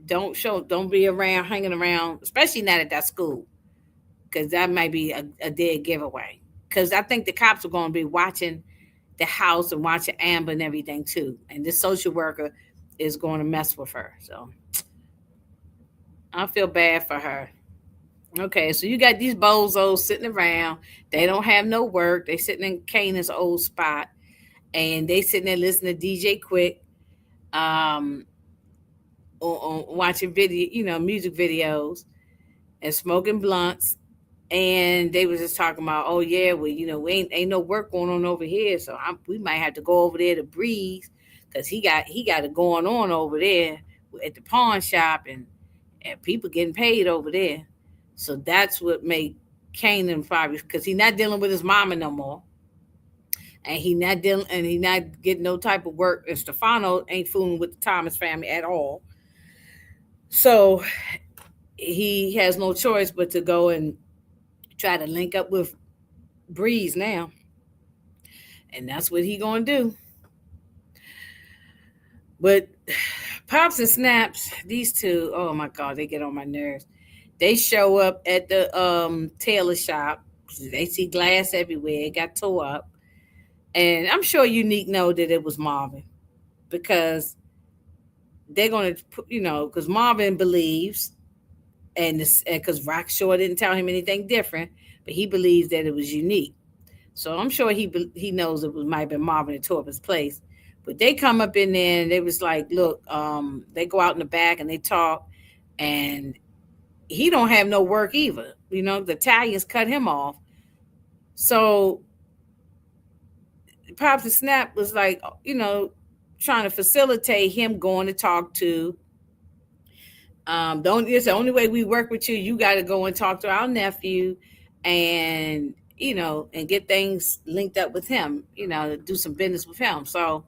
don't be around, hanging around, especially not at that school, because that might be a dead giveaway. Because I think the cops are going to be watching the house and watching Amber and everything too. And this social worker is going to mess with her. So I feel bad for her. Okay, so you got these bozos sitting around. They don't have no work. They sitting in Kanan's old spot, and they sitting there listening to DJ Quick, um, or watching video, music videos, and smoking blunts. And they was just talking about, oh yeah, well, we ain't no work going on over here, so we might have to go over there to Breeze, because he got it going on over there at the pawn shop, and people getting paid over there. So that's what made Kanan probably, because he not dealing with his mama no more, and he not getting no type of work. And Stefano ain't fooling with the Thomas family at all. So he has no choice but to go and try to link up with Breeze now, and that's what he gonna do. But Pops and Snaps, these two, oh my god, they get on my nerves. They show up at the tailor shop. They see glass everywhere. It got tore up, and I'm sure Unique know that it was Marvin, because they're gonna, because Marvin believes, and because Rock Shore didn't tell him anything different, but he believes that it was Unique. So I'm sure he knows it was might have been Marvin that tore up his place. But they come up in there and they was like, look, they go out in the back and they talk, and he don't have no work either. The Italians cut him off. So Pops and Snap was like, trying to facilitate him going to talk to. Don't It's the only way we work with you. You got to go and talk to our nephew, and and get things linked up with him. Do some business with him. So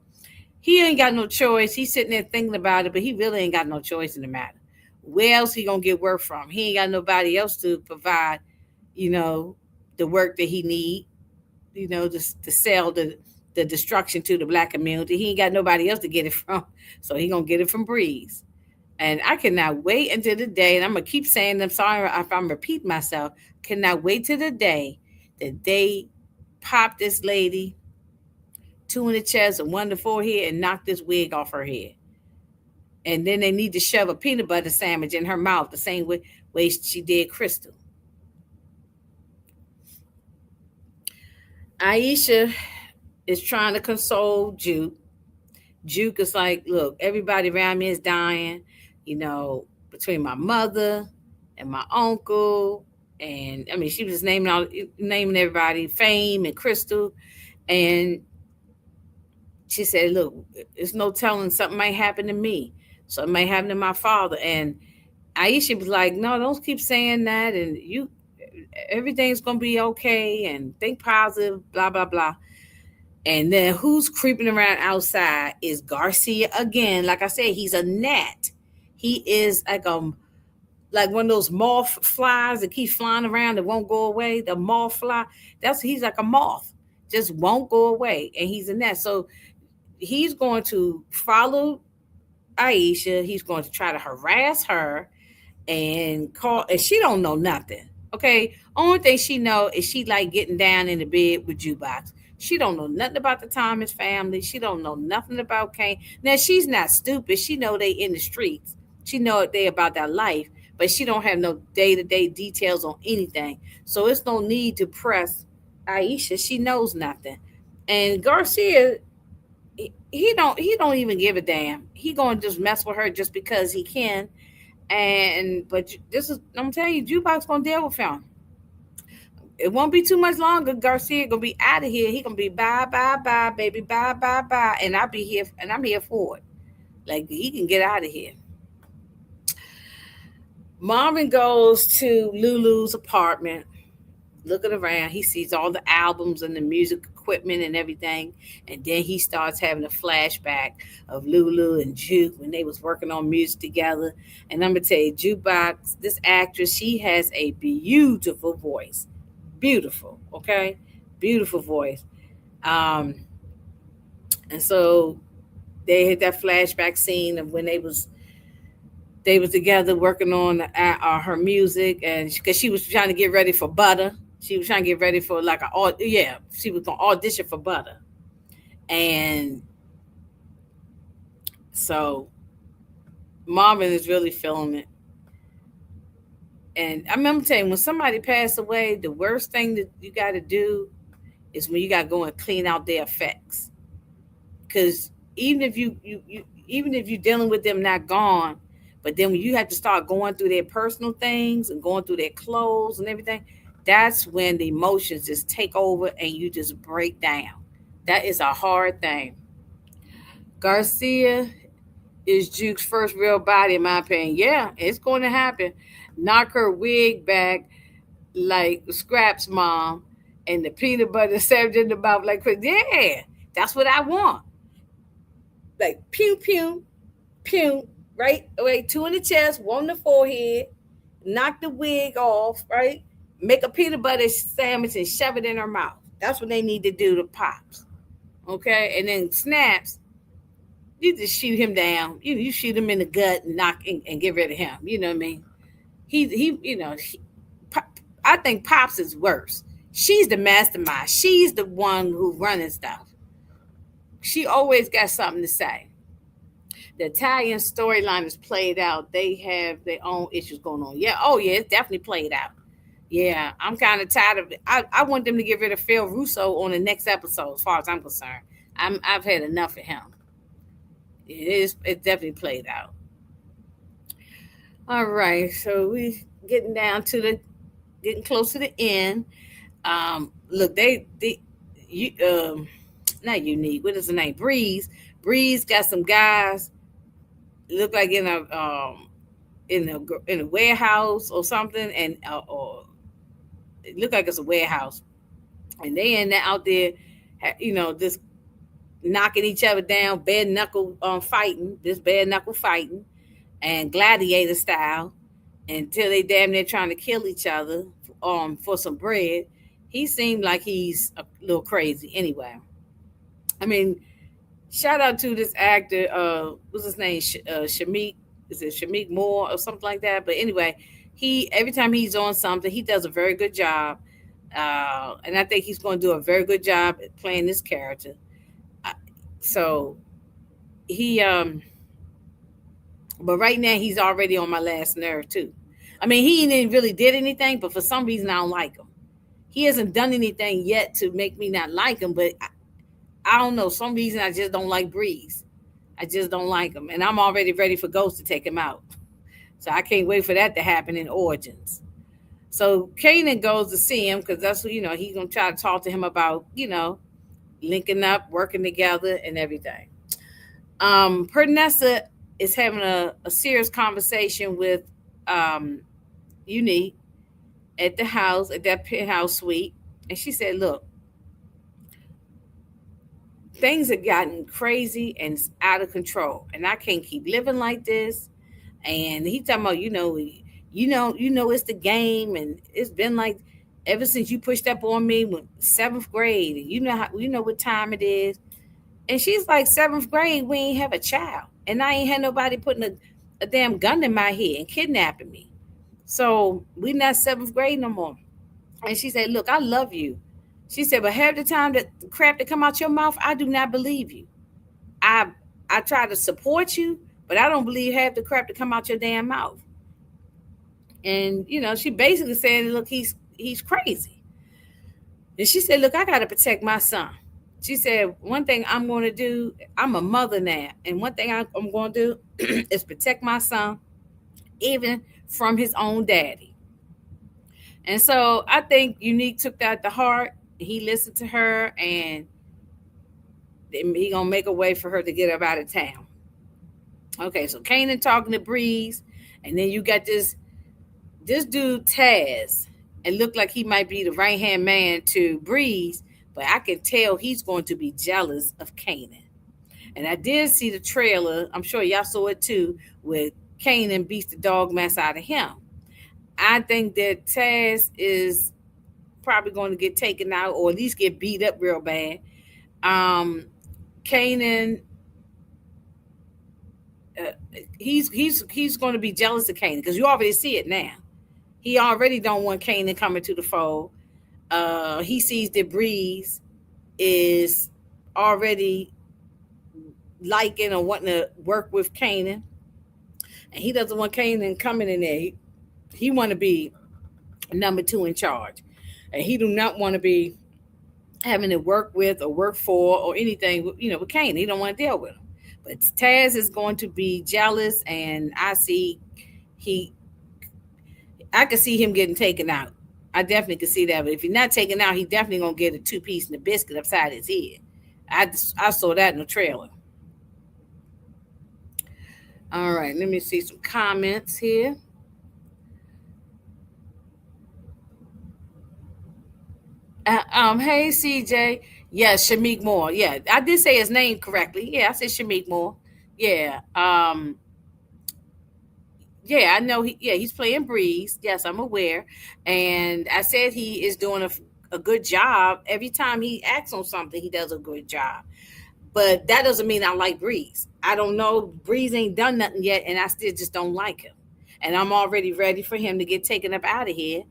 he ain't got no choice. He's sitting there thinking about it, but he really ain't got no choice in the matter. Where else he gonna get work from? He ain't got nobody else to provide, the work that he need, to sell the destruction to the black community. He ain't got nobody else to get it from, so he gonna get it from Breeze. And I cannot wait until the day, and I'm gonna keep saying, I'm sorry if I'm repeating myself, cannot wait till the day that they pop this lady, two in the chest and one in the forehead, and knock this wig off her head. And then they need to shove a peanut butter sandwich in her mouth the same way she did Crystal. Aisha is trying to console Juke. Juke is like, look, everybody around me is dying, between my mother and my uncle. And I mean, she was naming everybody, Fame and Crystal. And she said, look, there's no telling, something might happen to me. Something might happen to my father. And Aisha was like, no, don't keep saying that. And everything's going to be okay. And think positive, blah, blah, blah. And then who's creeping around outside is Garcia again. Like I said, he's a gnat. He is like one of those moth flies that keeps flying around that won't go away. The moth fly. He's like a moth, just won't go away. And he's a gnat. So he's going to follow Aisha. He's going to try to harass her and call, and she don't know nothing. Okay, only thing she know is she like getting down in the bed with Jukebox. She don't know nothing about the Thomas family. She don't know nothing about Kane. Now she's not stupid. She know they in the streets. She know they about that life, but she don't have no day to day details on anything. So it's no need to press Aisha. She knows nothing. And Garcia, he don't even give a damn. He gonna just mess with her just because he can. And but this is I'm telling you, Jukebox gonna deal with him. It won't be too much longer. Garcia gonna be out of here. He gonna be bye bye bye baby bye bye bye, and I'll be here and I'm here for it. Like he can get out of here. Marvin goes to Lulu's apartment, looking around. He sees all the albums and the music equipment and everything, and then he starts having a flashback of Lulu and Juke when they was working on music together. And I'm gonna tell you, Jukebox, this actress, she has a beautiful voice, beautiful, okay, beautiful voice. Um, and so they had that flashback scene of when they was together working on her music, and because she was trying to get ready for Butter, she was trying to get ready for like yeah, she was gonna audition for Butter, and so Marvin is really feeling it. And I remember telling you, when somebody passed away, the worst thing that you got to do is when you got to go and clean out their effects, because even if you're dealing with them not gone, but then when you have to start going through their personal things and going through their clothes and everything, that's when the emotions just take over and you just break down. That is a hard thing. Garcia is Juke's first real body, in my opinion. Yeah, it's going to happen. Knock her wig back like Scrap's mom, and the peanut butter sandwich in the mouth like, yeah, that's what I want. Like pew pew pew, right? Right, two in the chest, one in the forehead, knock the wig off, right? Make a peanut butter sandwich and shove it in her mouth. That's what they need to do to Pops. Okay? And then Snaps, you just shoot him down. You shoot him in the gut and knock and get rid of him. You know what I mean? Pop, I think Pops is worse. She's the mastermind. She's the one who running stuff. She always got something to say. The Italian storyline is played out. They have their own issues going on. Yeah, oh yeah, it's definitely played out. Yeah, I'm kind of tired of it. I want them to get rid of Phil Russo on the next episode, as far as I'm concerned. I've had enough of him. It's definitely played out. All right, so we getting down to the getting close to the end. Look, they you not unique. What is the name? Breeze. Breeze got some guys look like in a warehouse or something, and or it looked like it's a warehouse, and they in there out there, just knocking each other down, bare knuckle fighting, this bare knuckle fighting, and gladiator style, until they damn near trying to kill each other for some bread. He seemed like he's a little crazy. Anyway, I mean, shout out to this actor. What's his name? Shameik. Is it Shameik Moore or something like that? But anyway, he every time he's on something, he does a very good job. And I think he's going to do a very good job at playing this character. Uh, So he, but right now he's already on my last nerve too. I mean, he didn't really did anything, but for some reason I don't like him. He hasn't done anything yet to make me not like him, but I don't know. Some reason I just don't like Breeze. I just don't like him, and I'm already ready for Ghost to take him out. So I can't wait for that to happen in Origins. So Kanan goes to see him because that's what he's gonna try to talk to him about linking up, working together, and everything. Pernessa is having a serious conversation with Unique at the house at that penthouse suite, and she said, "Look, things have gotten crazy and it's out of control, and I can't keep living like this." And he talking about, it's the game, and it's been like ever since you pushed up on me with seventh grade, and you know what time it is. And she's like, seventh grade, we ain't have a child, and I ain't had nobody putting a damn gun in my head and kidnapping me. So we not seventh grade no more. And she said, "Look, I love you." She said, "But half the time that crap that come out your mouth, I do not believe you. I I try to support you, but I don't believe half the crap that come out your damn mouth." And she basically said, "Look, he's crazy." And she said, "Look, I got to protect my son." She said, "One thing I'm going to do, I'm a mother now, and one thing I'm going to do is protect my son, even from his own daddy." And so I think Unique took that to heart. He listened to her, and he gonna make a way for her to get up out of town. Okay, so Kanan talking to Breeze, and then you got this dude Taz. It looked like he might be the right hand man to Breeze, but I can tell he's going to be jealous of Kanan. And I did see the trailer. I'm sure y'all saw it too, with Kanan beats the dog mess out of him. I think that Taz is probably going to get taken out, or at least get beat up real bad. Um, Kanan, uh, he's going to be jealous of Kanan because you already see it now. He already don't want Kanan coming to the fold. He sees that Breeze is already liking or wanting to work with Kanan, and he doesn't want Kanan coming in there. He want to be number two in charge, and he do not want to be having to work with or work for or anything. With Kanan, he don't want to deal with him. But Taz is going to be jealous, and he, I could see him getting taken out. I definitely could see that. But if he's not taken out, he definitely gonna get a two-piece and a biscuit upside his head. I saw that in the trailer. All right, let me see some comments here. Hey CJ, yes, Shameik Moore. Yeah, I did say his name correctly. Yeah, I said Shameik Moore. Yeah, yeah, I know. He's playing Breeze. Yes, I'm aware, and I said he is doing a good job. Every time he acts on something, he does a good job. But that doesn't mean I like Breeze. I don't know. Breeze ain't done nothing yet, and I still just don't like him. And I'm already ready for him to get taken up out of here.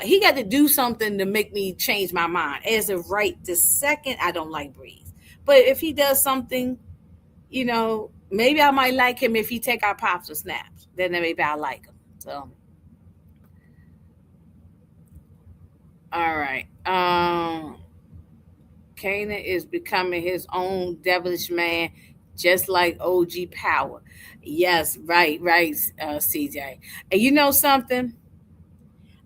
He got to do something to make me change my mind. As of right this second, I don't like Breeze. But if he does something, maybe I might like him if he take our pops or snaps. Then maybe I like him. So, all right. Kanan is becoming his own devilish man, just like OG Power. Yes, right, CJ. And you know something?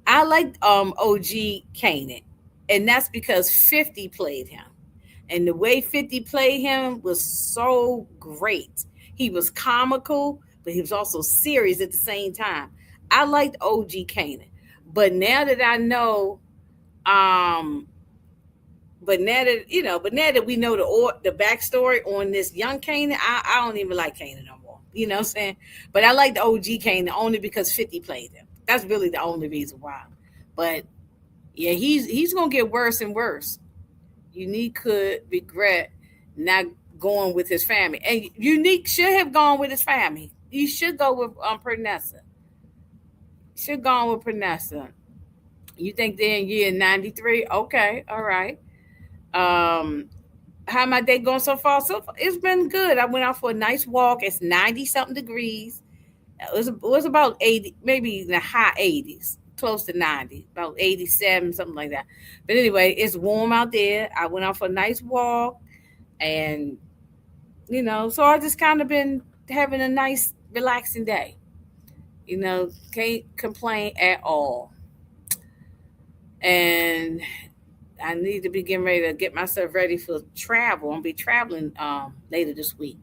I like OG Kanan, and that's because 50 played him. And the way 50 played him was so great. He was comical, but he was also serious at the same time. I liked OG Kanan. But now that I know, um, but now that we know the backstory on this young Kanan, I don't even like Kanan no more. You know what I'm saying? But I like the OG Kanan only because 50 played him. That's really the only reason why. But yeah, he's gonna get worse and worse. Unique could regret not going with his family, and Unique should have gone with his family. You should go with Pernessa. Should gone with Pernessa. You think they're in year 93? Okay, all right. Um, how my day going so far? So far, it's been good. I went out for a nice walk. It's 90 something degrees. It was about 80, maybe in the high 80s, close to 90, about 87, something like that. But anyway, it's warm out there. I went out for a nice walk, and so I just kind of been having a nice, relaxing day. Can't complain at all. And I need to be getting ready to get myself ready for travel. I'll be traveling later this week.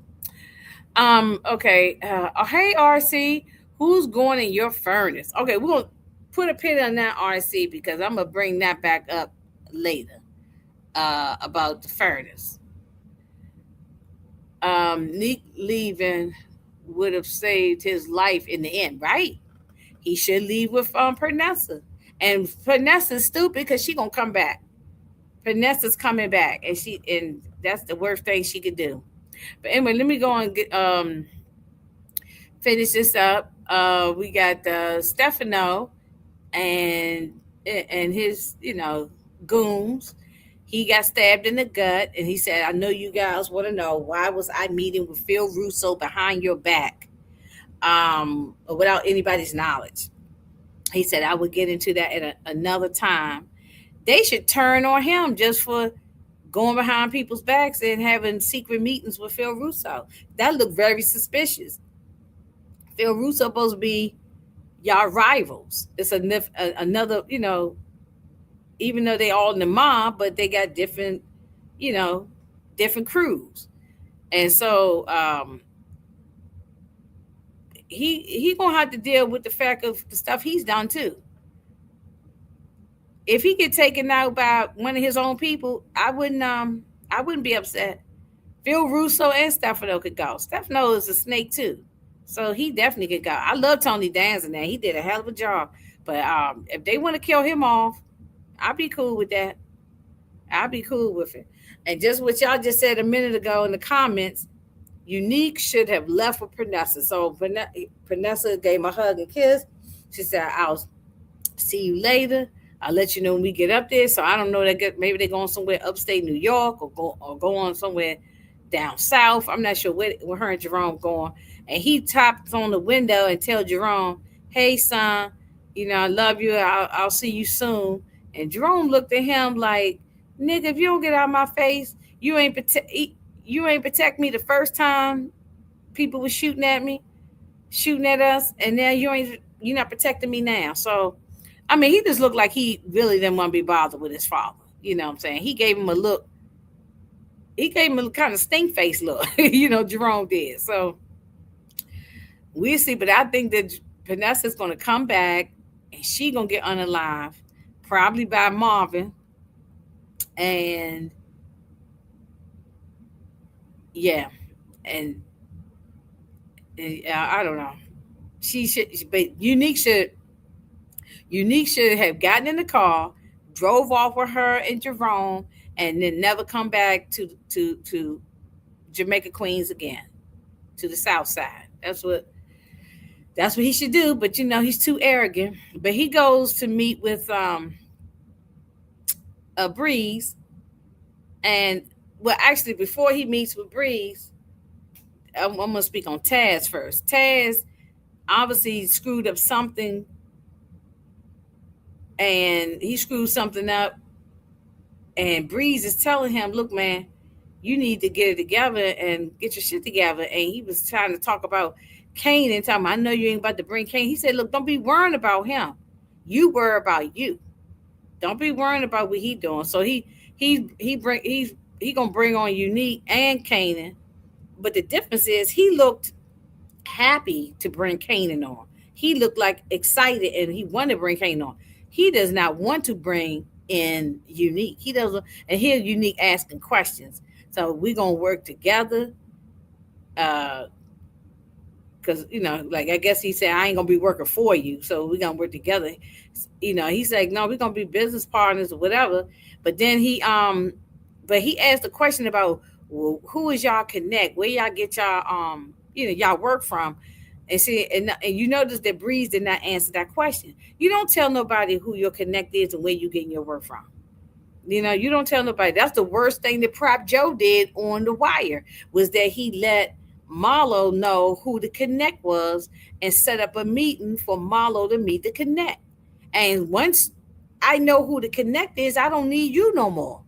Okay. Hey, RC, who's going in your furnace? Okay, we're gonna put a pin on that, RC, because I'm gonna bring that back up later. About the furnace. Nick leaving would have saved his life in the end, right? He should leave with Pernessa. And Pernessa's stupid because she gonna come back. Pernessa's coming back, and that's the worst thing she could do. But anyway, let me go and finish this up. We got Stefano and his, goons. He got stabbed in the gut, and he said, "I know you guys want to know why was I meeting with Phil Russo behind your back, without anybody's knowledge." He said, "I would get into that at another time." They should turn on him just for going behind people's backs and having secret meetings with Phil Russo. That looked very suspicious. Phil Russo supposed to be y'all rivals. It's another, even though they all in the mob, but they got different, you know, different crews. And so he gonna have to deal with the fact of the stuff he's done too. If he get taken out by one of his own people, I wouldn't be upset. Phil Russo and Stefano could go. Stefano is a snake too, so he definitely could go. I love Tony Danza. He did a hell of a job. But if they want to kill him off, I'll be cool with that. I'll be cool with it. And just what y'all just said a minute ago in the comments, Unique should have left with Pernessa. So Pernessa gave him a hug and kiss. She said, "I'll see you later. I'll let you know when we get up there." So I don't know. Maybe they're going somewhere upstate New York, or go on somewhere down south. I'm not sure where her and Jerome going. And he tapped on the window and tell Jerome, "Hey son, I love you. I'll see you soon." And Jerome looked at him like, "Nigga, if you don't get out of my face, you ain't protect me the first time people were shooting at me, shooting at us, and now you're not protecting me now." So I mean, he just looked like he really didn't want to be bothered with his father. You know what I'm saying? He gave him a look. He gave him a kind of stink face look. Jerome did. So we'll see. But I think that Vanessa's going to come back, and she going to get unalive, probably by Marvin. And yeah, and, I don't know. She should, but Unique should have gotten in the car, drove off with her and Jerome, and then never come back to Jamaica Queens again, to the South Side. That's what he should do. But he's too arrogant. But he goes to meet with a Breeze, and well, actually, before he meets with Breeze, I'm gonna speak on Taz first. Taz obviously screwed up something, and he screwed something up, and Breeze is telling him, "Look, man, you need to get it together and get your shit together." And he was trying to talk about Kanan, talking about, "I know you ain't about to bring Kanan." He said, "Look, don't be worrying about him. You worry about you. Don't be worrying about what he doing." So he gonna bring on Unique and Kanan, but the difference is he looked happy to bring Kanan on. He looked like excited, and he wanted to bring Kanan on. He does not want to bring in Unique. He doesn't, and here Unique asking questions. So we're gonna work together. Because like, I guess he said, "I ain't gonna be working for you, so we're gonna work together." He's like, "No, we're gonna be business partners or whatever." But then he asked a question about, well, who is y'all connect? Where y'all get y'all y'all work from? And see, and you notice that Breeze did not answer that question. You don't tell nobody who your connect is and where you getting your work from. You don't tell nobody. That's the worst thing that Prop Joe did on The Wire, was that he let Marlo know who the connect was and set up a meeting for Marlo to meet the connect. And once I know who the connect is, I don't need you no more.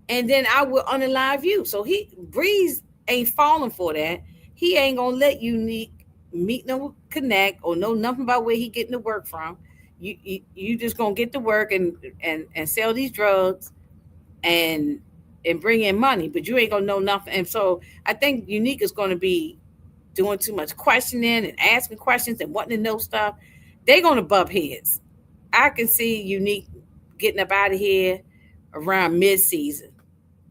And then I will unalive you. So Breeze ain't falling for that. He ain't gonna let you meet no connect or know nothing about where he getting the work from. You just gonna get to work and sell these drugs and bring in money, but you ain't gonna know nothing. And so I think Unique is gonna be doing too much questioning and asking questions and wanting to know stuff. They're gonna bump heads. I can see Unique getting up out of here around mid season.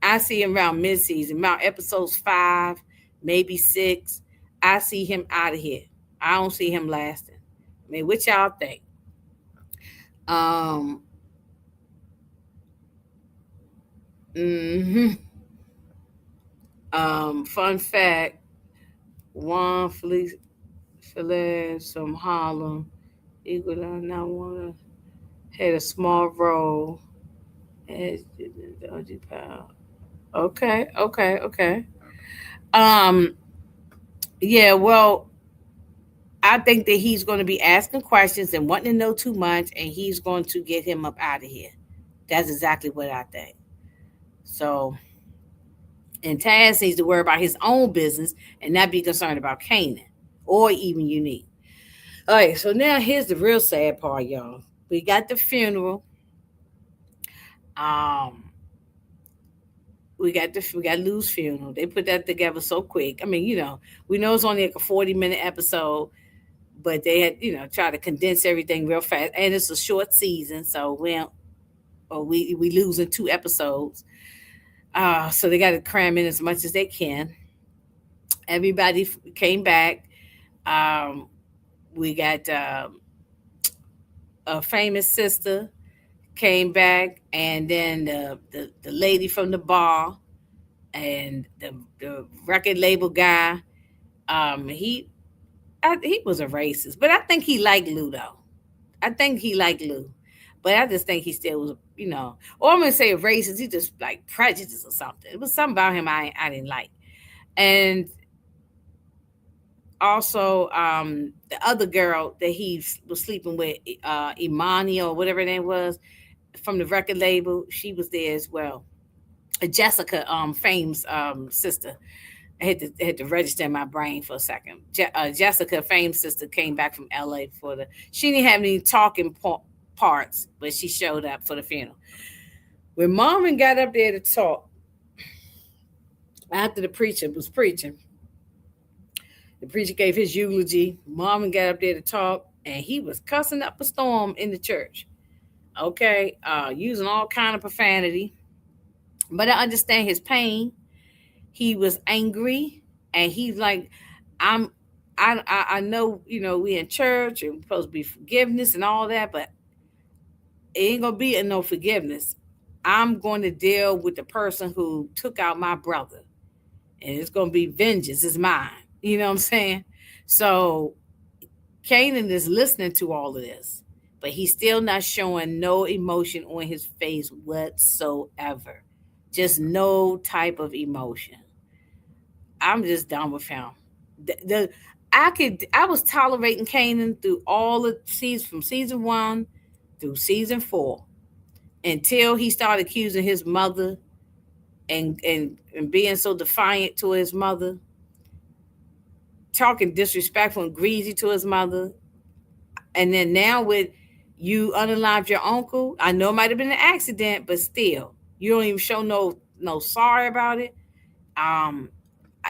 I see him around mid season, around episodes 5, maybe 6. I see him out of here. I don't see him lasting. I mean, what y'all think? Um, hmm Fun fact: Juan Phillips from Harlem. Eagle now wanna had a small role as OG Powell. Okay, okay, okay. Um, yeah, well, I think that he's going to be asking questions and wanting to know too much, and he's going to get him up out of here. That's exactly what I think. So, and Taz needs to worry about his own business and not be concerned about Kanan or even Unique. All right, so now here's the real sad part, y'all. We got the funeral. Um, we got Lou's funeral. They put that together so quick. I mean, we know it's only like a 40-minute episode, but they had try to condense everything real fast, and it's a short season, so we losing 2 episodes. So they got to cram in as much as they can. Everybody came back. Um, we got a famous sister came back, and then the lady from the bar, and the record label guy. He he was a racist, but I think he liked Lou though. I think he liked Lou, but I just think he still was, or I'm gonna say a racist. He just like prejudice or something. It was something about him I didn't like, and also the other girl that he was sleeping with, Imani or whatever her name was, from the record label. She was there as well. Jessica, Fame's sister. I had to register in my brain for a second. Jessica, Fame's sister, came back from LA for the. She didn't have any talking parts, but she showed up for the funeral. When Marvin got up there to talk after the preacher was preaching, the preacher gave his eulogy. Marvin got up there to talk, and he was cussing up a storm in the church. Okay, using all kind of profanity, but I understand his pain. He was angry, and he's like, I'm I know, we in church and we're supposed to be forgiveness and all that, but it ain't gonna be no forgiveness. I'm going to deal with the person who took out my brother, and it's gonna be vengeance is mine. You know what I'm saying? So Kanan is listening to all of this, but he's still not showing no emotion on his face whatsoever. Just no type of emotion. I'm just done with him. The I was tolerating Kanan through all the seasons, from season 1 through season 4, until he started accusing his mother, and being so defiant to his mother, talking disrespectful and greasy to his mother. And then now with you unalived your uncle, I know it might have been an accident, but still, you don't even show no sorry about it. Um,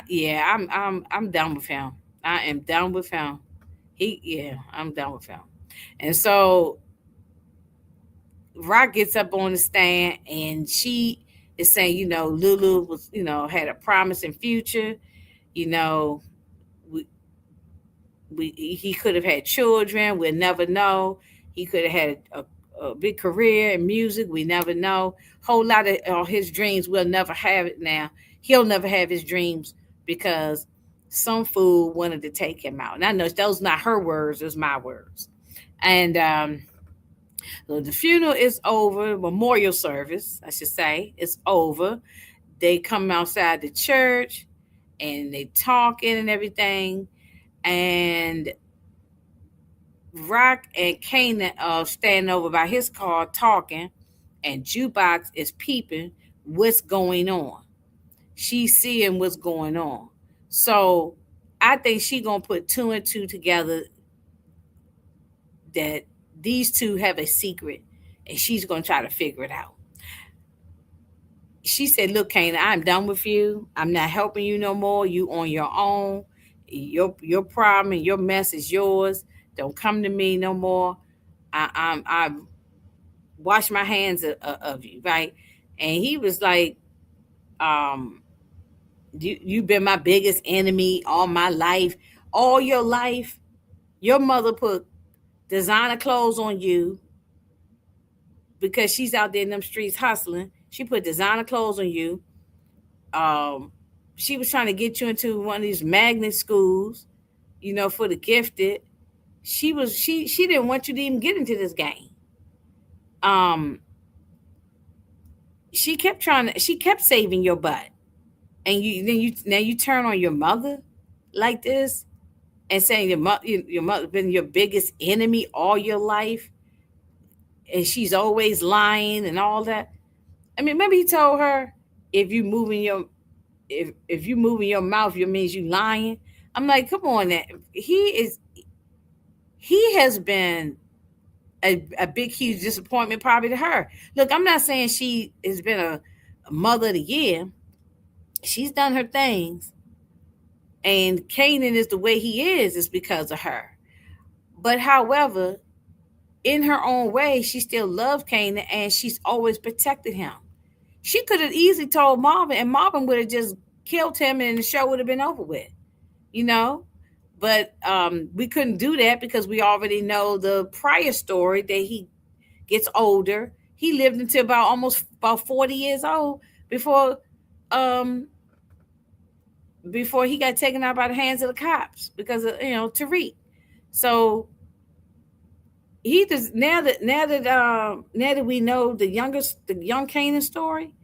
yeah, I'm done with him. I am done with him. Yeah, I'm done with him. And so Rock gets up on the stand, and she is saying, Lulu was, had a promising future. You know, we, he could have had children. We'll never know. He could have had a big career in music. We never know. Whole lot of his dreams, we'll never have it now. He'll never have his dreams because some fool wanted to take him out. And I know those not her words, it's my words. And so the funeral is over, memorial service, I should say, is over. They come outside the church and they talking and everything. And Rock and Kanan are standing over by his car talking, and Jukebox is peeping what's going on. She's seeing what's going on. So I think she gonna put two and two together, that these two have a secret, and she's gonna try to figure it out. She said, "Look, Kanan, I'm done with you. I'm not helping you no more. You on your own. Your problem and your mess is yours. Don't come to me no more. I wash my hands of you, right?" And he was like, um, you've been my biggest enemy all my life, all your life. Your mother put designer clothes on you because she's out there in them streets hustling. She put designer clothes on you. Um, she was trying to get you into one of these magnet schools. for the gifted. She didn't want you to even get into this game. Um, she kept saving your butt, and you turn on your mother like this and saying your mother been your biggest enemy all your life, and she's always lying and all that. I mean, maybe he told her if you moving your if you moving your mouth, it means you lying. I'm like, come on, that he has been a big huge disappointment probably to her. Look, I'm not saying she has been a mother of the year. She's done her things, and Kanan is the way he is because of her. But however, in her own way, she still loved Kanan, and she's always protected him. She could have easily told Marvin, and Marvin would have just killed him, and the show would have been over with, you know. But we couldn't do that because we already know the prior story that he gets older. He lived until about 40 years old before um, before he got taken out by the hands of the cops because of Tariq. So he does now that we know the young Kanan story.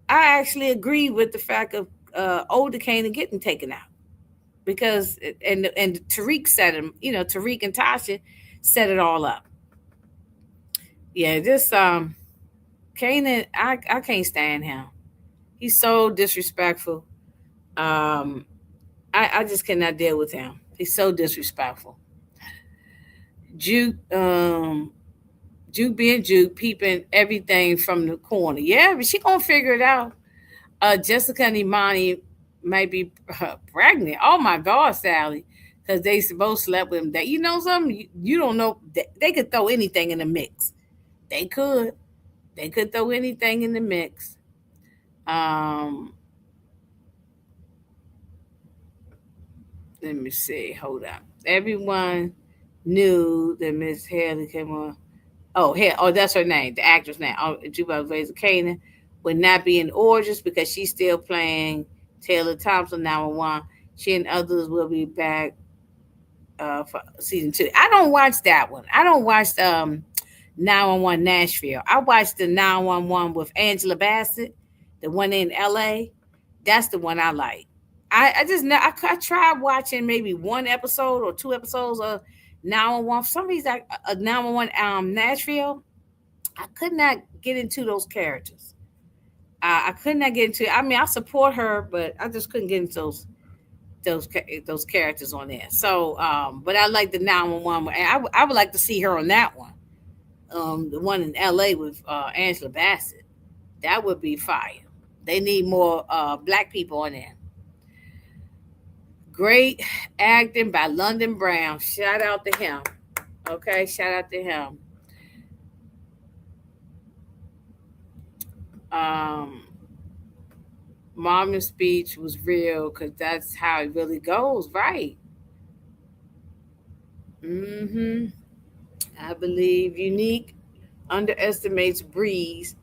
I actually agree with the fact of older Kanan getting taken out because and Tariq set him. Tariq and Tasha set it all up. Yeah, this Kanan, I can't stand him. He's so disrespectful. Um, I just cannot deal with him. He's so disrespectful. Juke, Juke being Juke, peeping everything from the corner. Yeah, but she gonna figure it out. Jessica and Imani might be pregnant. Oh my God, Sally, because they both slept with him. That something you don't know. They could throw anything in the mix. They could. They could throw anything in the mix. Um, Let me see. Hold up. Everyone knew that Miss Haley came on. Oh, that's her name, the actress name. Oh, Juba Razor Kanan would not be in Origins because she's still playing Taylor Thompson now on one. She and others will be back for season 2. I don't watch that one. I don't watch 911 Nashville. I watched the 911 with Angela Bassett, the one in LA. That's the one I like. I just know I tried watching maybe one episode or two episodes of 911. For some reason, 911 Nashville. I could not get into those characters. I could not get into. I mean, I support her, but I just couldn't get into those characters on there. So, but I like the 911. And I would like to see her on that one. The one in L.A. with Angela Bassett. That would be fire. They need more black people on there. Great acting by London Brown. Shout out to him. Okay, shout out to him. Um, Marvin's speech was real because that's how it really goes, right? Mm-hmm. I believe Unique underestimates Breeze,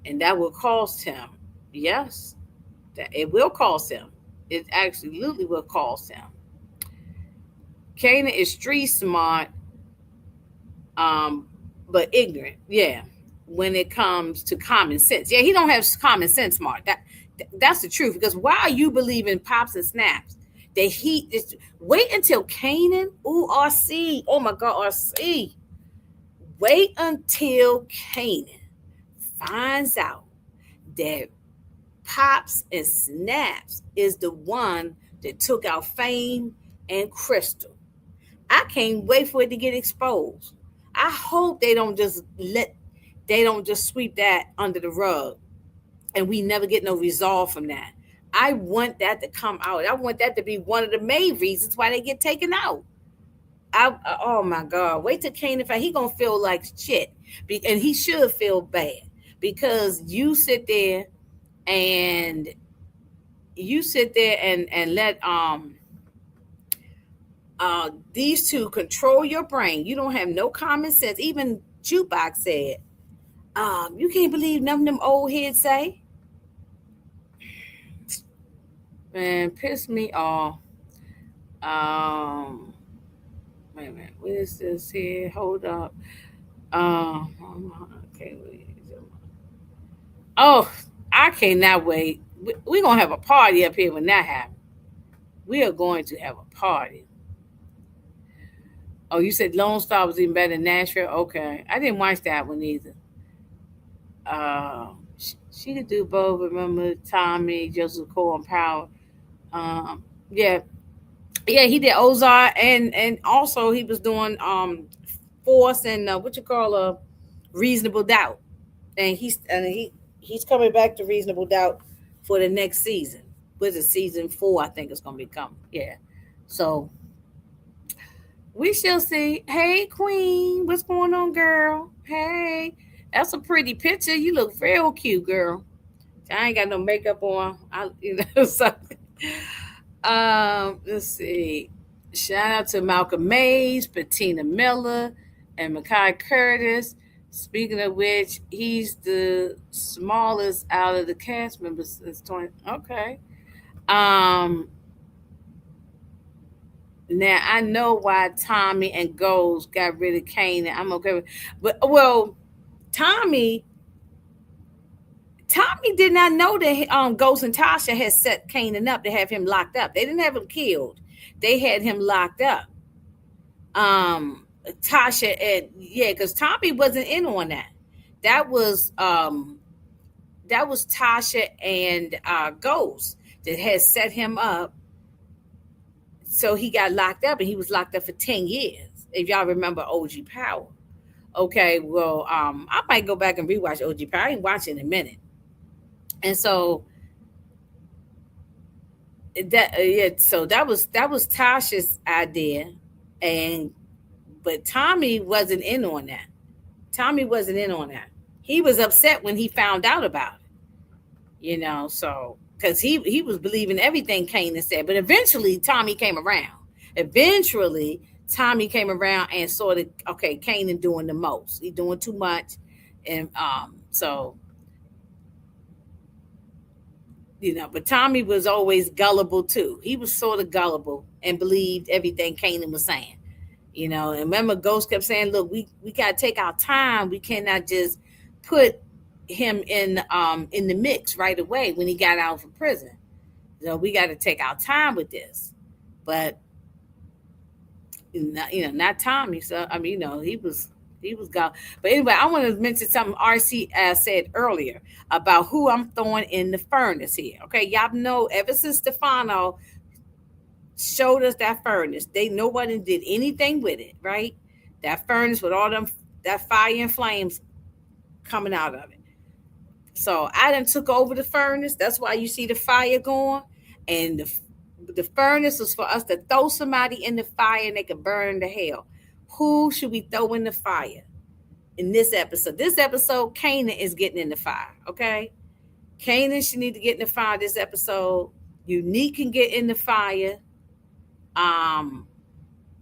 and that will cost him. Yes, that it will cost him. It absolutely will cost him. Kanan is street smart, um, but ignorant. Yeah, when it comes to common sense. Yeah, he don't have common sense, Mark. That's the truth. Because why are you believing pops and snaps? That he is. Wait until Kanan. Ooh, RC. Oh my God, RC. Wait until Kanan finds out that pops and snaps is the one that took out Fame and Crystal. I can't wait for it to get exposed. I hope they don't just sweep that under the rug and we never get no resolve from that. I want that to come out. I want that to be one of the main reasons why they get taken out. Oh my God! Wait till Kane. He gonna feel like shit, and he should feel bad because and you sit there and let these two control your brain. You don't have no common sense. Even Jukebox said, you can't believe nothing them old heads say. Man, piss me off. Um, wait a minute. What is this here? Hold up. Okay. Oh, I cannot wait. We're gonna have a party up here when that happens. We are going to have a party. Oh, you said Lone Star was even better than Nashville? Okay. I didn't watch that one either. She could do both. Remember Tommy, Joseph Cole, and Power. Um, yeah, yeah, he did Ozark, and also he was doing Force and what you call a Reasonable Doubt, and he's coming back to Reasonable Doubt for the next season. Was it season 4? I think it's gonna become. Yeah, so we shall see. Hey, Queen, what's going on, girl? Hey, that's a pretty picture. You look real cute, girl. I ain't got no makeup on. So. Let's see. Shout out to Malcolm Mays, Bettina Miller, and Mekai Curtis. Speaking of which, he's the smallest out of the cast members since 20. Okay. Um, Now I know why Tommy and Gold got rid of Kanan. I'm okay with, but well, Tommy Tommy did not know that Ghost and Tasha had set Kanan up to have him locked up. They didn't have him killed. They had him locked up. Um, Tasha and yeah, because Tommy wasn't in on that. That was um that was Tasha and Ghost that had set him up. So he got locked up, and he was locked up for 10 years. If y'all remember OG Power. Okay, well, I might go back and rewatch OG Power. I ain't watching in a minute. And so that yeah, so that was Tasha's idea, and but Tommy wasn't in on that. Tommy wasn't in on that. He was upset when he found out about it. So because he was believing everything Kanan said, but eventually Tommy came around. Eventually Tommy came around and saw that okay, Kanan doing the most. He doing too much, and so but Tommy was always gullible too. He was sort of gullible and believed everything Kanan was saying. And remember Ghost kept saying, look, we gotta take our time. We cannot just put him in the mix right away when he got out from prison. So we gotta take our time with this. But not Tommy. So I mean, he was gone. But anyway, I want to mention something RC said earlier about who I'm throwing in the furnace here. Okay, y'all know ever since Stefano showed us that furnace, nobody did anything with it, right? That furnace with all them that fire and flames coming out of it. So I done took over the furnace. That's why you see the fire going, and the furnace was for us to throw somebody in the fire and they could burn to hell. Who should we throw in the fire in this episode? This episode, Kanan is getting in the fire. Okay, Kanan should need to get in the fire this episode. Unique can get in the fire. Um,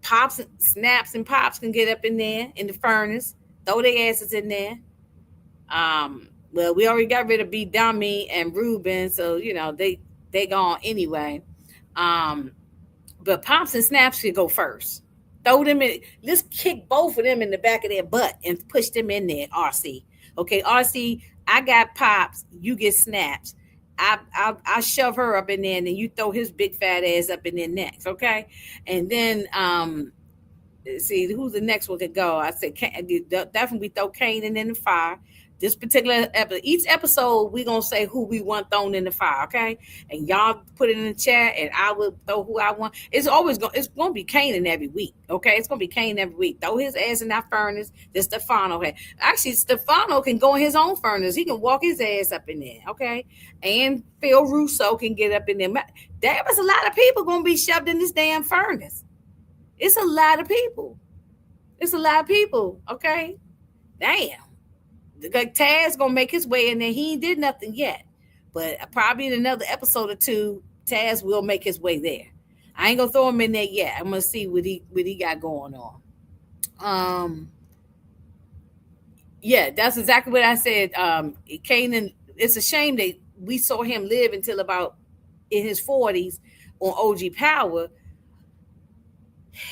Pops, Snaps, and Pops can get up in there in the furnace. Throw their asses in there. Well, we already got rid of B Dummy and Ruben, so they gone anyway. Um, but Pops and Snaps should go first. Throw them in. Let's kick both of them in the back of their butt and push them in there. RC, okay, RC. I got Pops. You get Snaps. I shove her up in there, and then you throw his big fat ass up in there next, okay? And then see who's the next one to go. I said definitely throw Kanan in the fire. This particular episode, each episode, we're gonna say who we want thrown in the fire, okay? And y'all put it in the chat, and I will throw who I want. It's gonna be Kanan every week, okay? It's gonna be Kanan every week. Throw his ass in that furnace that Stefano had. Actually, Stefano can go in his own furnace. He can walk his ass up in there, okay? And Phil Russo can get up in there. There was a lot of people gonna be shoved in this damn furnace. It's a lot of people. It's a lot of people, okay? Damn. Like Taz gonna make his way in there. He ain't did nothing yet, but probably in another episode or two, Taz will make his way there. I ain't gonna throw him in there yet. I'm gonna see what he got going on. Yeah, that's exactly what I said. Kanan. It's a shame that we saw him live until about in his 40s on OG Power.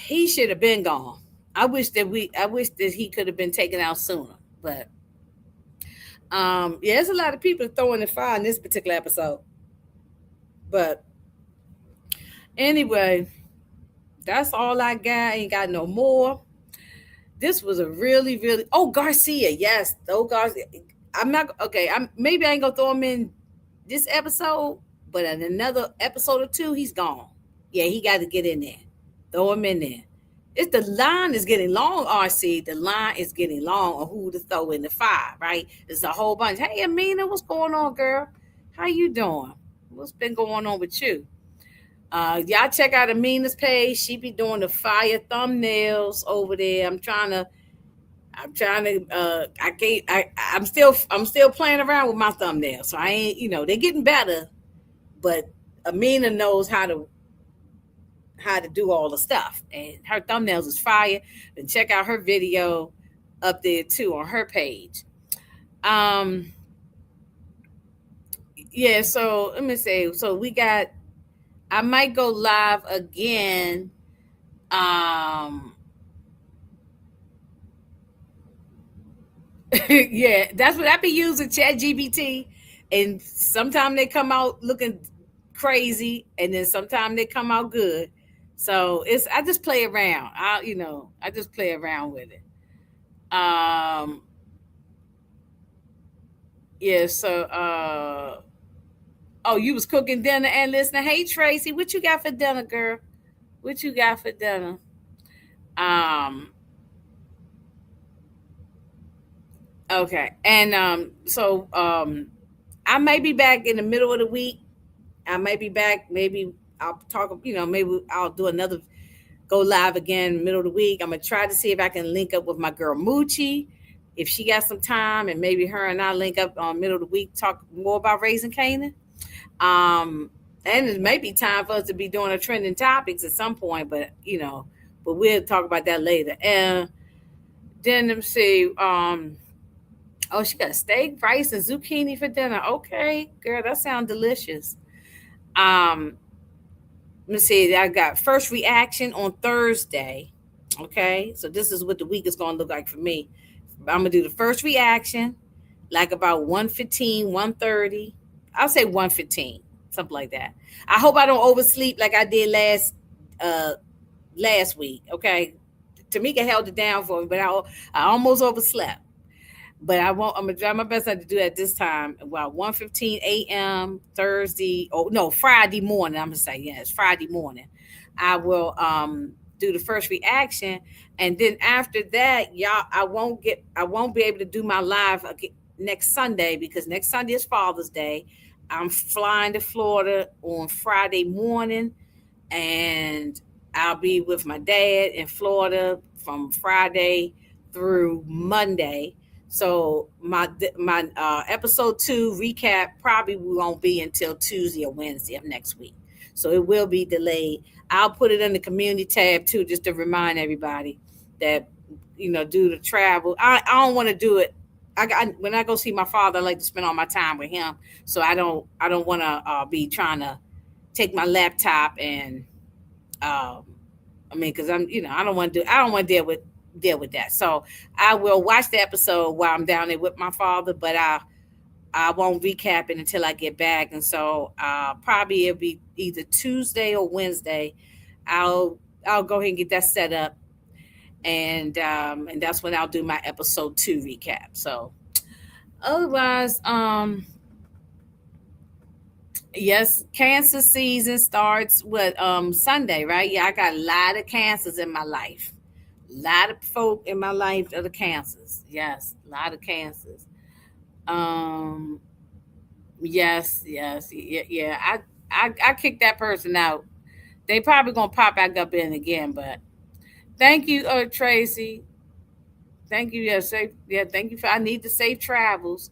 He should have been gone. I wish that he could have been taken out sooner. But yeah, there's a lot of people throwing the fire in this particular episode. But anyway, that's all I got. Ain't got no more. This was a really, really. Oh, Garcia, yes. Oh, Garcia. I'm not okay. I'm maybe I ain't gonna throw him in this episode, but in another episode or two, he's gone. Yeah, he got to get in there. Throw him in there. It's the line is getting long, RC. The line is getting long on who to throw in the fire, right? There's a whole bunch. Hey, Amina, what's going on, girl? How you doing? What's been going on with you? Y'all check out Amina's page. She be doing the fire thumbnails over there. I can't, I'm still playing around with my thumbnails. So I ain't, they're getting better, but Amina knows how to do all the stuff. And her thumbnails is fire. And check out her video up there too on her page. Yeah, so let me say, so I might go live again. Yeah, that's what I be using, ChatGPT. And sometimes they come out looking crazy, and then sometimes they come out good. So I just play around. I just play around with it. Um, yeah. So, oh, you was cooking dinner and listening. Hey, Tracy, what you got for dinner, girl? What you got for dinner? Um, okay, and I may be back in the middle of the week. I may be back. Maybe I'll talk. Maybe I'll do another go live again in the middle of the week. I'm gonna try to see if I can link up with my girl Moochie, if she got some time, and maybe her and I link up on middle of the week, talk more about raising Kanan. And it may be time for us to be doing a trending topics at some point, but we'll talk about that later. And then let me see. Oh, she got steak, rice, and zucchini for dinner. Okay, girl, that sounds delicious. Um, let me see. I got first reaction on Thursday. Okay, so this is what the week is going to look like for me. I'm gonna do the first reaction, like about 1:15, 1:30. I'll say 1:15, something like that. I hope I don't oversleep like I did last week. Okay, Tamika held it down for me, but I almost overslept. But I won't. I'm gonna try my best not to do that this time. About 1:15 a.m. Thursday. Oh no, Friday morning. I'm gonna say yes, Friday morning. I will do the first reaction, and then after that, y'all, I won't be able to do my live next Sunday because next Sunday is Father's Day. I'm flying to Florida on Friday morning, and I'll be with my dad in Florida from Friday through Monday. So my episode 2 recap probably won't be until Tuesday or Wednesday of next week. So it will be delayed. I'll put it in the community tab too, just to remind everybody that due to travel, I don't want to do it. When I go see my father, I like to spend all my time with him. So I don't want to be trying to take my laptop and because I don't want to deal with that. So I will watch the episode while I'm down there with my father, but I won't recap it until I get back. And so probably it'll be either Tuesday or Wednesday. I'll go ahead and get that set up, and that's when I'll do my episode 2 recap. So otherwise, yes, cancer season starts with Sunday, right? Yeah, I got a lot of cancers in my life. A lot of folk in my life are the cancers. Yes, a lot of cancers. Um, yes, yes, yeah, yeah. I kicked that person out. They probably gonna pop back up in again, but thank you, Tracy. Thank you. Yeah, safe. Yeah, thank you for. I need the safe travels.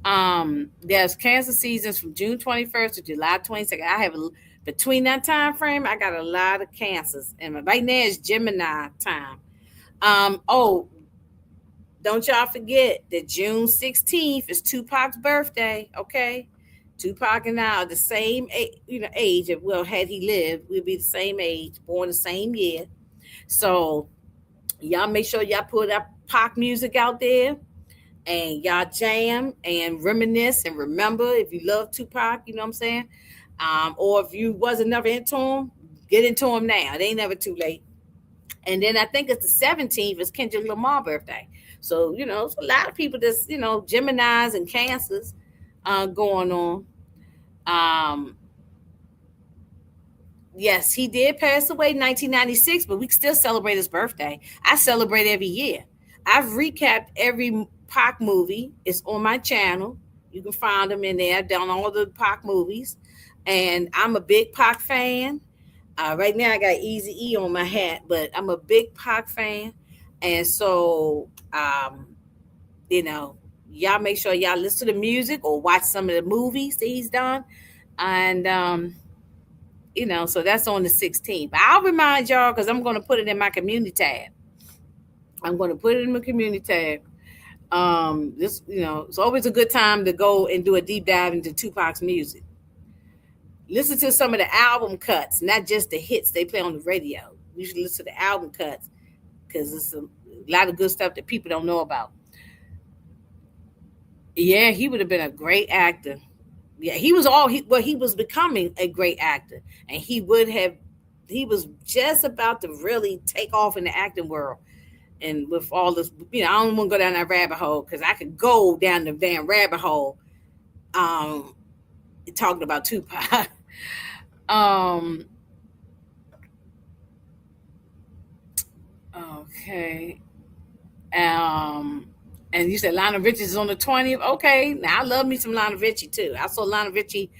Yes, cancer seasons from June 21st to July 22nd. Between that time frame, I got a lot of cancers, and right now it's Gemini time. Oh, don't y'all forget that June 16th is Tupac's birthday. Okay, Tupac and I are the same age. Well, had he lived, we'd be the same age, born the same year. So y'all make sure y'all put that pop music out there and y'all jam and reminisce and remember if you love Tupac, you know what I'm saying? Or if you wasn't never into him, get into him now. It ain't never too late. And then I think it's the 17th is Kendrick Lamar's birthday. So, it's a lot of people that's, Geminis and Cancers going on. Um, yes, he did pass away in 1996, but we still celebrate his birthday. I celebrate every year. I've recapped every Pac movie. It's on my channel. You can find them in there. I've done all the Pac movies. And I'm a big Pac fan. Right now, I got Easy E on my hat, but I'm a big Pac fan. And so, you know, y'all make sure y'all listen to the music or watch some of the movies that he's done. And, so that's on the 16th. But I'll remind y'all because I'm going to put it in my community tab. I'm going to put it in my community tab. It's always a good time to go and do a deep dive into Tupac's music. Listen to some of the album cuts, not just the hits they play on the radio. You should listen to the album cuts because it's a lot of good stuff that people don't know about. Yeah, he would have been a great actor. Yeah, he was becoming a great actor, and he was just about to really take off in the acting world. And with all this, I don't want to go down that rabbit hole because I could go down the damn rabbit hole, um, talking about Tupac. um, okay. Um, and you said Lionel Richie is on the 20th. Okay, now I love me some Lionel Richie too. I saw Lionel Richie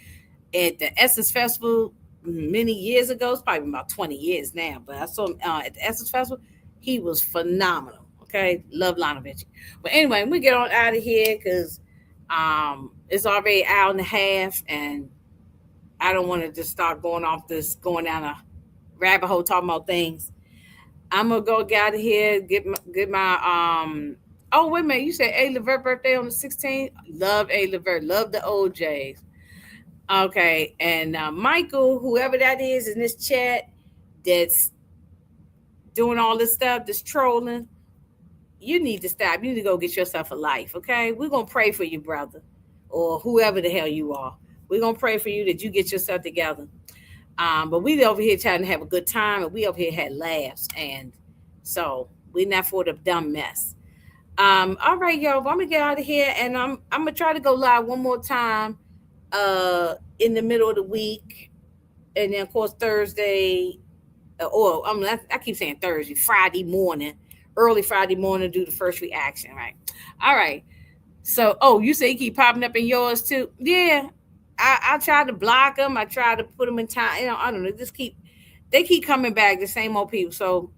at the Essence Festival many years ago. It's probably about 20 years now, but I saw him at the Essence Festival. He was phenomenal. Okay, love Lionel Richie. But anyway, we get on out of here because it's already an hour and a half, and I don't want to just start going down a rabbit hole talking about things. I'm gonna go get out of here, get my oh wait a minute, you said A Levert birthday on the 16th. Love A Levert, love the OJs. Okay, and Michael, whoever that is in this chat that's doing all this stuff, that's trolling, you need to stop. You need to go get yourself a life, okay? We're gonna pray for you, brother, or whoever the hell you are. We're gonna pray for you that you get yourself together. But we over here trying to have a good time, and we over here had laughs, and so we're not for the dumb mess. All right, y'all. I'm gonna get out of here, and I'm gonna try to go live one more time, in the middle of the week, and then of course Thursday, or I keep saying Thursday, Friday morning, early Friday morning, do the first reaction, right? All right. So, oh, you say you keep popping up in yours too? Yeah, I try to block them. I try to put them in time. I don't know. They keep coming back. The same old people. So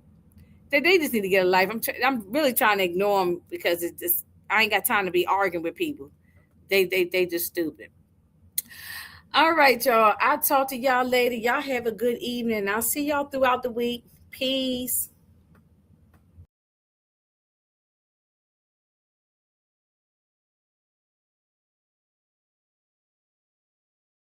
they just need to get a life. I'm really trying to ignore them because it's just I ain't got time to be arguing with people. They just stupid. All right, y'all. I'll talk to y'all later. Y'all have a good evening. I'll see y'all throughout the week. Peace.